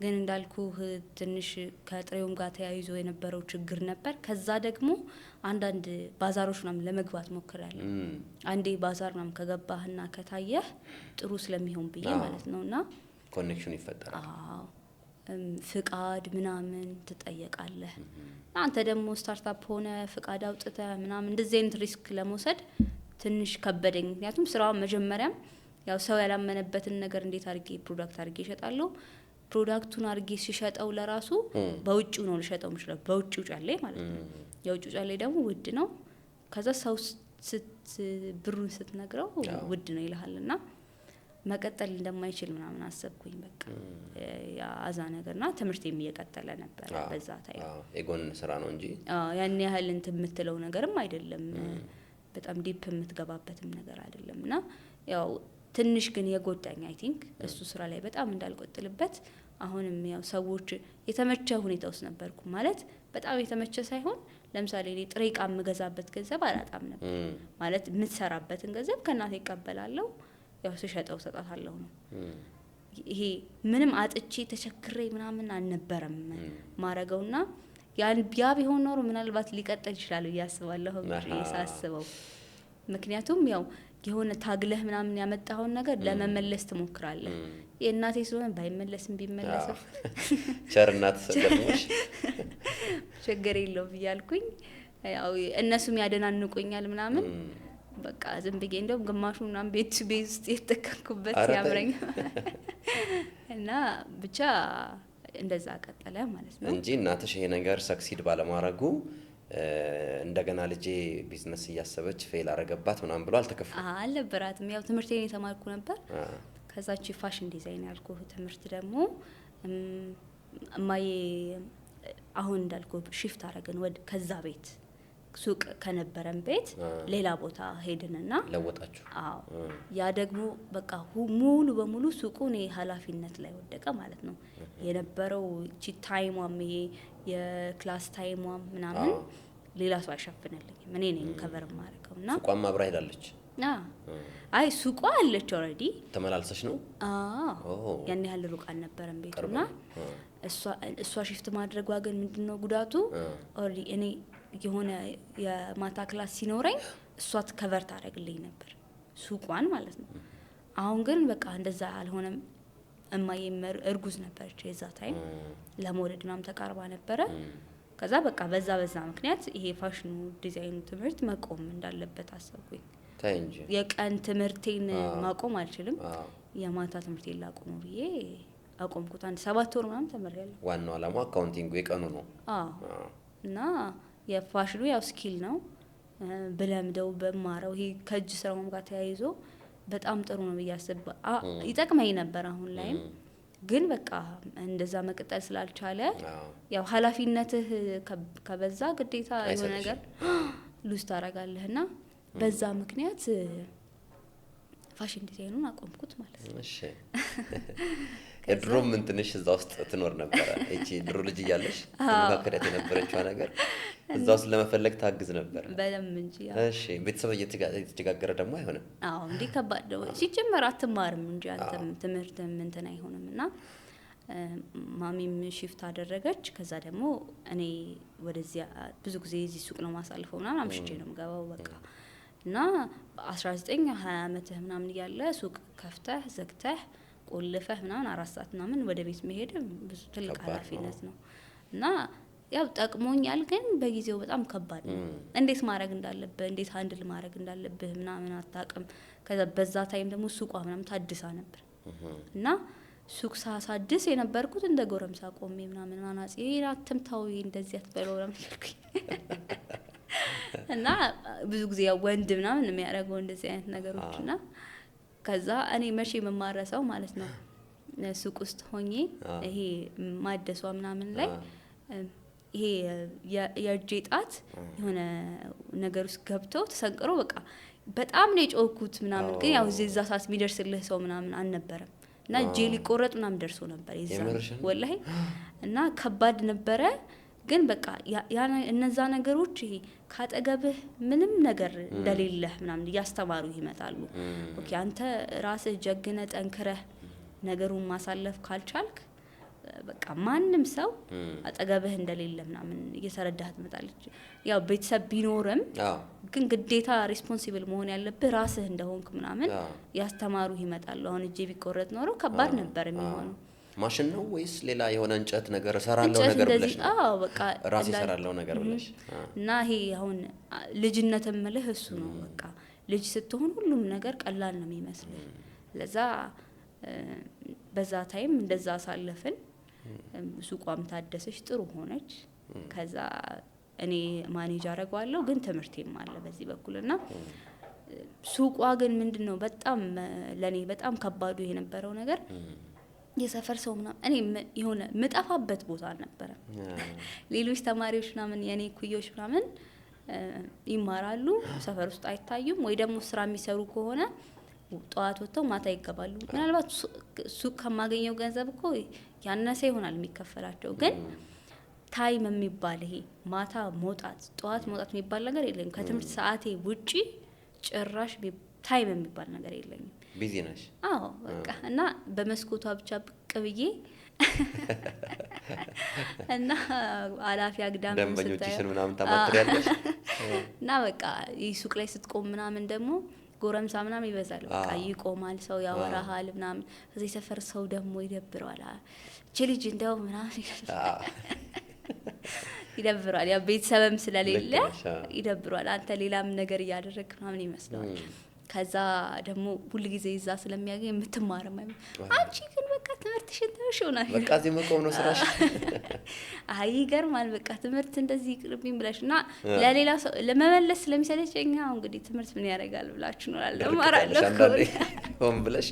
ግን እንዳልኩ ትንሽ ከጥሬውም ጋር ተያይዞ የነበረው ችግር ነበር። ከዛ ደግሞ አንዳንድ ባዛሮች ምናምን ለመግባት ሞክራለሁ። አንዴ ባዛር ምናምን ከገባህና ከታየህ ጥሩ ስለሚሆን ብዬ ማለት ነውና ኮኔክሽን ይፈጠራል። ፍቃድ ምናምን ትጠየቃለህ። አንተ ደግሞ ስታርታፕ ሆነ ፍቃድ አውጥተህ ምናምን እንደዚህ አይነት ሪስክ ለመውሰድ ትንሽ ከበደኝ። ምክንያቱም ስራው መጀመሪያም ያው ሰው ያላመነበትን ነገር እንዴት አድርጌ ፕሮዳክት አድርጌ እሸጣለሁ። ፕሮዳክቱን አድርጌ ሲሸጠው ለራሱ በውጭው ነው ልሸጠው የምችለው፣ በውጭው ጫሌ ማለት ነው። የውጭው ጫሌ ደግሞ ውድ ነው። ከዛ ሰው ብሩን ስትነግረው ውድ ነው ይልሃልና መቀጠል እንደማይችል ምናምን አሰብኩኝ። በቃ ያዛ ነገርና ትምህርቴም እየቀጠለ ነበር በዛ ታይም። የጎን ስራ ነው እንጂ ያን ያህል እንትን የምትለው ነገርም አይደለም። በጣም ዲፕ የምትገባበትም ነገር አይደለምና ያው ትንሽ ግን የጎዳኝ አይ ቲንክ እሱ ስራ ላይ በጣም እንዳልቆጥልበት። አሁንም ያው ሰዎች የተመቸ ሁኔታ ውስጥ ነበርኩ ማለት በጣም የተመቸ ሳይሆን ለምሳሌ እኔ ጥሬ ዕቃ የምገዛበት ገንዘብ አላጣም ነበር ማለት የምትሰራበትን ገንዘብ ከእናቴ ይቀበላለሁ፣ ያው ስሸጠው ሰጣታለሁ ነው። ይሄ ምንም አጥቼ ተቸክሬ ምናምን አልነበረም ማረገውና ያ ቢሆን ኖሮ ምናልባት ሊቀጥል ይችላል ያስባለሁ ሳስበው። ምክንያቱም ያው የሆነ ታግለህ ምናምን ያመጣውን ነገር ለመመለስ ትሞክራለህ። የእናቴ ስለሆነ ባይመለስም ቢመለስም ቸርናት ሰደርሽ ችግር የለውም ብያልኩኝ። ያው እነሱም ያደናንቁኛል ምናምን በቃ ዝም ብዬ እንደውም ግማሹ ምናምን ቤት ውስጥ የተጠቀምኩበት ያምረኝ እና ብቻ እንደዛ ቀጠለ ማለት ነው እንጂ እናትሽ ይሄ ነገር ሰክሲድ ባለማድረጉ እንደገና ልጄ ቢዝነስ እያሰበች ፌል አረገባት ምናምን ብሎ አልነበራትም። ያው ትምህርቴን የተማርኩ ነበር። ከዛች ፋሽን ዲዛይን ያልኩ ትምህርት ደግሞ ማዬ አሁን እንዳልኩ ሽፍት አረገን ወደ ከዛ ቤት ሱቅ ከነበረን ቤት ሌላ ቦታ ሄድንና ለወጣችሁ። አዎ ያ ደግሞ በቃ ሙሉ በሙሉ ሱቁን ኃላፊነት ላይ ወደቀ ማለት ነው። የነበረው እቺ ታይሟም ይሄ የክላስ ታይሟም ምናምን ሌላ ሰው አይሸፍንልኝም። እኔ ነኝ ከቨር ማረከውና ሱቋም አብራ ሄዳለች። አይ ሱቋ አለች ኦሬዲ ተመላልሰሽ ነው? ያን ያህል ሩቅ አልነበረም ቤቱና እሷ ሽፍት ማድረጓ ግን ምንድነው ጉዳቱ? ኦሬዲ እኔ የሆነ የማታ ክላስ ሲኖረኝ እሷ ከቨር ታደርግልኝ ነበር ሱቋን ማለት ነው። አሁን ግን በቃ እንደዛ አልሆነም። እማዬ እርጉዝ ነበረች የዛ ታይም ለመውለድ ምናምን ተቃርባ ነበረ። ከዛ በቃ በዛ ምክንያት ይሄ ፋሽኑ ዲዛይኑ ትምህርት መቆም እንዳለበት አሰብኩኝ። ታይ እንጂ የቀን ትምህርቴን ማቆም አልችልም፣ የማታ ትምህርቴን ላቆም ብዬ አቆምኩት። አንድ 7 ወር ምናምን ተመሪያለሁ። ዋናው ዓላማው አካውንቲንግ የቀኑ ነው። እና የፋሽኑ ያው ስኪል ነው ብለምደው በማረው ይሄ ከእጅ ስራውም ጋር ተያይዞ በጣም ጥሩ ነው ብያስብ ይጠቅመኝ ነበር። አሁን ላይም ግን በቃ እንደዛ መቀጠል ስላልቻለ ያው ኃላፊነትህ ከበዛ ግዴታ የሆነ ነገር ሉዝ ታረጋለህና በዛ ምክንያት ፋሽን ዲዛይኑን አቆምኩት ማለት ነው። እሺ ድሮ ምን ትንሽ እዛ ውስጥ ትኖር ነበር? እቺ ድሮ ልጅ እያለሽ ተመካከረት የነበረችው ነገር እዛ ውስጥ ለመፈለግ ታግዝ ነበር በደንብ እንጂ። እሺ ቤተሰብ እየተጋገረ ደግሞ አይሆንም? አዎ እንዴ ከባድ ነው ሲጀመር አትማርም እንጂ አንተም ትምህርት እንትን አይሆንምና ማሚም ሽፍት አደረገች። ከዛ ደግሞ እኔ ወደዚያ ብዙ ጊዜ እዚህ ሱቅ ነው ማሳልፈው ምናምን አምሽቼ ነው የምገባው በቃ እና በ19 20 አመትህ ምናምን እያለ ሱቅ ከፍተህ ዘግተህ ቆልፈህ ምናምን 4 ሰዓት ምናምን ወደ ቤት መሄድ ብዙ ትልቅ ኃላፊነት ነው እና ያው ጠቅሞኛል፣ ግን በጊዜው በጣም ከባድ ነው። እንዴት ማድረግ እንዳለብህ እንዴት ሃንድል ማድረግ እንዳለብህ ምናምን አታውቅም። ከዛ በዛ ታይም ደግሞ ሱቋ ምናምን ታድሳ ነበር እና ሱቅ ሳሳድስ የነበርኩት እንደ ጎረምሳ ቆሜ ምናምን አናጺ አትምታው እንደዚህ አትበለው ምናምን ያልኩኝ እና ብዙ ጊዜ ያው ወንድ ምናምን የሚያደርገው እንደዚህ አይነት ነገሮችና ከዛ እኔ መቼ መማረሰው ማለት ነው ሱቅ ውስጥ ሆኜ ይሄ ማደሷ ምናምን ላይ ይሄ የእጄ ጣት የሆነ ነገር ውስጥ ገብቶ ተሰንቅሮ በቃ በጣም ነው የጮኩት ምናምን። ግን ያው እዛ ሰዓት የሚደርስልህ ሰው ምናምን አልነበረም እና እጄ ሊቆረጥ ምናምን ደርሶ ነበር ይዛ ወላሂ እና ከባድ ነበረ። ግን በቃ እነዛ ነገሮች ይሄ ካጠገብህ ምንም ነገር እንደሌለህ ምናምን እያስተማሩ ይመጣሉ። ኦኬ አንተ ራስህ ጀግነ ጠንክረህ ነገሩን ማሳለፍ ካልቻልክ በቃ ማንም ሰው አጠገብህ እንደሌለ ምናምን እየተረዳህ ትመጣለች። ያው ቤተሰብ ቢኖርም ግን ግዴታ ሪስፖንሲብል መሆን ያለብህ ራስህ እንደሆንክ ምናምን ያስተማሩ ይመጣሉ። አሁን እጄ ቢቆረጥ ኖሮ ከባድ ነበር የሚሆነው። ማሽን ነው ወይስ ሌላ የሆነ እንጨት ነገር ሰራለው ነገር ብለሽ ነው? አዎ በቃ ራስ ሰራለው ነገር ብለሽ እና ይሄ አሁን ልጅነትም ልህ እሱ ነው በቃ ልጅ ስትሆን ሁሉም ነገር ቀላል ነው የሚመስልህ። ለዛ በዛ ታይም እንደዛ አሳለፍን። ሱቋም ታደሰች ጥሩ ሆነች። ከዛ እኔ ማኔጅ አደርገዋለሁ ግን ትምህርቴም አለ በዚህ በኩልና ሱቋ ግን ምንድነው በጣም ለኔ በጣም ከባዱ የነበረው ነገር የሰፈር ሰው ምናምን እኔ የሆነ መጣፋበት ቦታ አልነበረም። ሌሎች ተማሪዎች ምናምን የኔ ኩዮች ምናምን ይማራሉ ሰፈር ውስጥ አይታዩም፣ ወይ ደግሞ ስራ የሚሰሩ ከሆነ ጠዋት ወጥተው ማታ ይገባሉ። ምናልባት ሱቅ ከማገኘው ገንዘብ እኮ ያነሰ ይሆናል የሚከፈላቸው፣ ግን ታይም የሚባል ይሄ ማታ መውጣት ጠዋት መውጣት የሚባል ነገር የለኝም። ከትምህርት ሰዓቴ ውጪ ጭራሽ ታይም የሚባል ነገር የለኝም። ቢዚ ነሽ? አዎ በቃ እና በመስኮቷ ብቻ ብቅ ብዬ እና አላፊ አግዳም ደንበኞችሽን ምናምን ታማክሪያለሽ እና በቃ ሱቅ ላይ ስትቆም ምናምን ደግሞ ጎረምሳ ምናምን ይበዛል። በቃ ይቆማል፣ ሰው ያወራሃል ምናምን። እዚህ ሰፈር ሰው ደግሞ ይደብረዋል። እቺ ልጅ እንደው ምናምን ይደብረዋል። ያ ቤተሰብም ስለሌለ ይደብረዋል። አንተ ሌላም ነገር እያደረክ ምናምን ይመስላል። ከዛ ደግሞ ሁሉ ጊዜ እዛ ስለሚያገኝ የምትማርም አንቺ ግን በቃ ትምህርትሽን ተውሽውና በቃ እዚህ መቆም ነው ስራሽ። አይ ይገርማል። በቃ ትምህርት እንደዚህ ይቅርብኝ ብለሽና ለሌላ ሰው ለመመለስ ስለሚሰለቸኝ አሁን እንግዲህ ትምህርት ምን ያደርጋል ብላችሁ ነው አለማራለሁ ሆም ብለሽ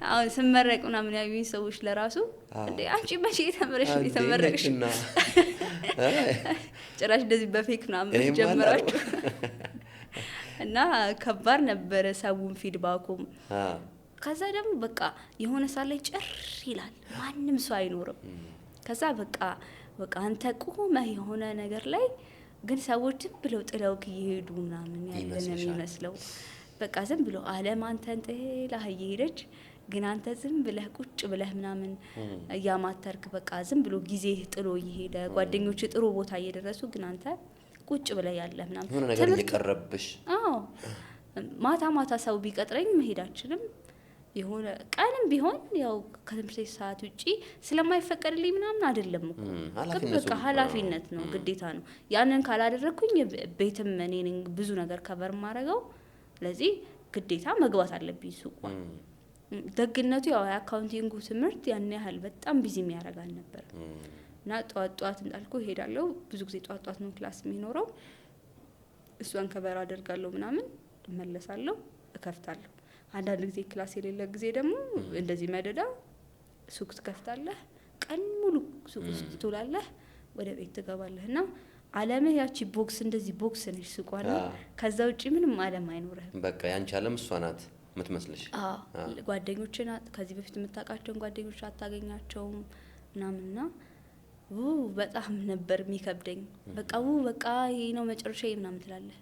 አሁን ስመረቅ ምናምን ያዩኝ ሰዎች ለራሱ እንዴ አንቺ መቼ ተመረሽ ተመረቅሽ ጭራሽ እንደዚህ በፌክ ምናምን ጀመራችሁ እና ከባድ ነበረ ሰውን ፊድባኩም። ከዛ ደግሞ በቃ የሆነ ሳላይ ጭር ይላል፣ ማንም ሰው አይኖርም። ከዛ በቃ አንተ ቆመህ የሆነ ነገር ላይ ግን ሰዎች ዝም ብለው ጥለውክ እየሄዱ ምናምን ያለን የሚመስለው በቃ ዝም ብለው ዓለም አንተን ጥላህ እየሄደች ግን አንተ ዝም ብለህ ቁጭ ብለህ ምናምን እያማተርክ በቃ ዝም ብሎ ጊዜ ጥሎ እየሄደ ጓደኞች ጥሩ ቦታ እየደረሱ ግን አንተ ቁጭ ብለህ ያለህ ምናምን ሆነ ነገር እየቀረብሽ። አዎ ማታ ሰው ቢቀጥረኝ መሄድ አልችልም። የሆነ ቀንም ቢሆን ያው ከትምህርት ሰዓት ውጪ ስለማይፈቀድልኝ ምናምን አይደለም እኮ በቃ ኃላፊነት ነው፣ ግዴታ ነው። ያንን ካላደረኩኝ ቤትም እኔ ነኝ ብዙ ነገር ከቨር ማድረገው። ለዚህ ግዴታ መግባት አለብኝ ሱቋ። ደግነቱ ያው የአካውንቲንጉ ትምህርት ያን ያህል በጣም ቢዚ የሚያደርጋል ነበር እና ጧት እንዳልኩ ሄዳለሁ። ብዙ ጊዜ ጧት ነው ክላስ የሚኖረው። እሷን ከቨር አደርጋለሁ ምናምን እመለሳለሁ፣ እከፍታለሁ። አንዳንድ ጊዜ ክላስ የሌለ ጊዜ ደግሞ እንደዚህ መደዳ ሱቅ ትከፍታለህ፣ ቀን ሙሉ ሱቅ ውስጥ ትውላለህ፣ ወደ ቤት ትገባለህና ዓለምህ ያቺ ቦክስ እንደዚህ ቦክስ ነች ሱቋና ከዛ ውጪ ምንም ዓለም አይኖርህም። በቃ ያንቺ ዓለም እሷ ናት የምትመስልሽ። ጓደኞችን ከዚህ በፊት የምታውቃቸውን ጓደኞች አታገኛቸውም ምናምንና በጣም ነበር የሚከብደኝ። በቃ ይሄ ነው መጨረሻዬ ምናምን ትላለህ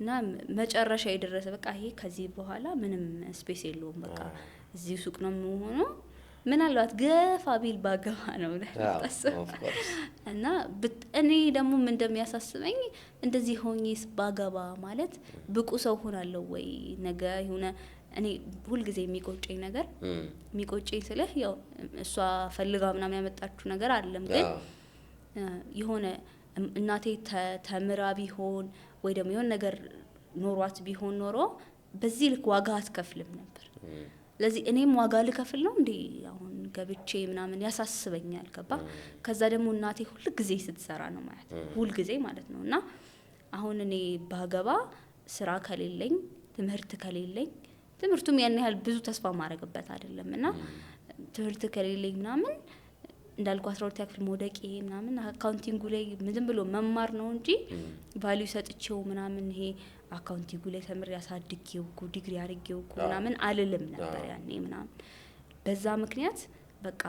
እና መጨረሻ የደረሰ በቃ ይሄ ከዚህ በኋላ ምንም ስፔስ የለውም፣ በቃ እዚህ ሱቅ ነው የምሆነው። ምናልባት ገፋ ቢል ባገባ ነው እና እኔ ደግሞ ምን እንደሚያሳስበኝ እንደዚህ ሆኜስ ባገባ ማለት ብቁ ሰው ሆናለሁ ወይ ነገ የሆነ እኔ ሁልጊዜ የሚቆጨኝ ነገር የሚቆጨኝ ስልህ ያው እሷ ፈልጋ ምናምን ያመጣችው ነገር አይደለም፣ ግን የሆነ እናቴ ተምራ ቢሆን ወይ ደግሞ የሆነ ነገር ኖሯት ቢሆን ኖሮ በዚህ ልክ ዋጋ አትከፍልም ነበር። ለዚህ እኔም ዋጋ ልከፍል ነው እንዴ አሁን ገብቼ ምናምን ያሳስበኛል። ገባ? ከዛ ደግሞ እናቴ ሁልጊዜ ስትሰራ ነው ማለት ሁልጊዜ ማለት ነው። እና አሁን እኔ ባገባ ስራ ከሌለኝ ትምህርት ከሌለኝ ትምህርቱም ያን ያህል ብዙ ተስፋ ማድረግበት አይደለም እና ትምህርት ከሌለኝ ምናምን እንዳልኩ 12 ክፍል ሞደቂ ምናምን አካውንቲንጉ ላይ ዝም ብሎ መማር ነው እንጂ ቫልዩ ሰጥቼው ምናምን ይሄ አካውንቲንጉ ላይ ተምር ያሳድጌው ዲግሪ አድርጌው ምናምን አልልም ነበር ያኔ ምናምን። በዛ ምክንያት በቃ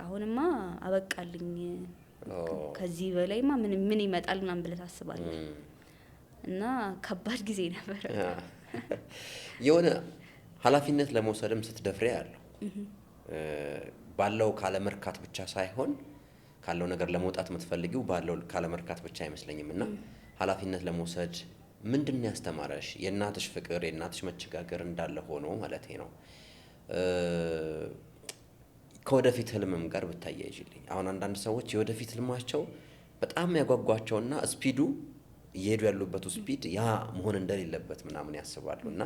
አሁንማ አበቃልኝ ከዚህ በላይማ ምን ይመጣል ምናምን ብለህ ታስባለህ። እና ከባድ ጊዜ ነበር። የሆነ ኃላፊነት ለመውሰድም ስትደፍሬ ያለው ባለው ካለመርካት ብቻ ሳይሆን ካለው ነገር ለመውጣት የምትፈልጊው ባለው ካለመርካት ብቻ አይመስለኝምና ኃላፊነት ለመውሰድ ምንድነው ያስተማረሽ? የእናትሽ ፍቅር የእናትሽ መቸጋገር እንዳለ ሆኖ ማለት ነው። ከወደፊት ህልምም ጋር ብታያይዥልኝ። አሁን አንዳንድ ሰዎች የወደፊት ህልማቸው በጣም ያጓጓቸውና ስፒዱ እየሄዱ ያሉበት ስፒድ ያ መሆን እንደሌለበት ምናምን ያስባሉና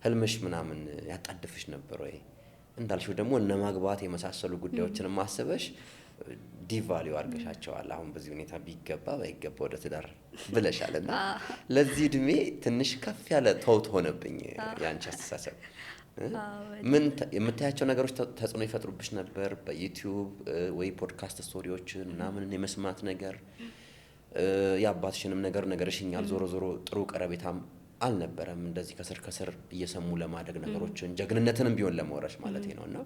ህልምሽ ምናምን ያጣድፍሽ ነበር ወይ? እንዳልሽው ደግሞ እነማግባት የመሳሰሉ ጉዳዮችን ማሰበሽ ዲቫልዩ አድርገሻቸዋል። አሁን በዚህ ሁኔታ ቢገባ ባይገባ ወደ ትዳር ብለሻልና ለዚህ እድሜ ትንሽ ከፍ ያለ ተውት ሆነብኝ ያንቺ አስተሳሰብ። ምን የምታያቸው ነገሮች ተጽዕኖ ይፈጥሩብሽ ነበር? በዩቲዩብ ወይ ፖድካስት ስቶሪዎችን ምናምን የመስማት ነገር ያባትሽንም ነገርሽኛል። ዞሮ ጥሩ ቀረቤታም አልነበረም። እንደዚህ ከስር እየሰሙ ለማደግ ነገሮችን ጀግንነትንም ቢሆን ለመወረሽ ማለት ነውና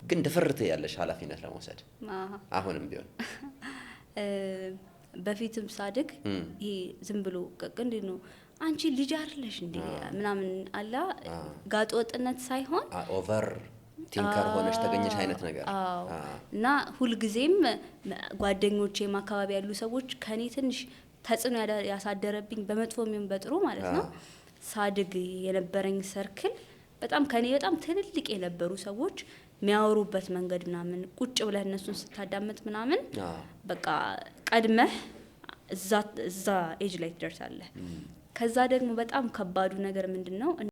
ግን ድፍርት ያለሽ ኃላፊነት ለመውሰድ አሁንም ቢሆን በፊትም ሳድግ ይሄ ዝም ብሎ እንዴ ነው አንቺ ልጅ አይደለሽ እንዴ ምናምን አላ ጋጥ ወጥነት ሳይሆን ኦቨር ቲንከር ሆነሽ ተገኘሽ አይነት ነገር እና ሁልጊዜም ጓደኞቼም አካባቢ ያሉ ሰዎች ከኔ ትንሽ ተጽዕኖ ያሳደረብኝ በመጥፎም ይሁን በጥሩ ማለት ነው። ሳድግ የነበረኝ ሰርክል በጣም ከኔ በጣም ትልልቅ የነበሩ ሰዎች የሚያወሩበት መንገድ ምናምን ቁጭ ብለህ እነሱን ስታዳምጥ ምናምን በቃ ቀድመህ እዛ ኤጅ ላይ ትደርሳለህ። ከዛ ደግሞ በጣም ከባዱ ነገር ምንድነው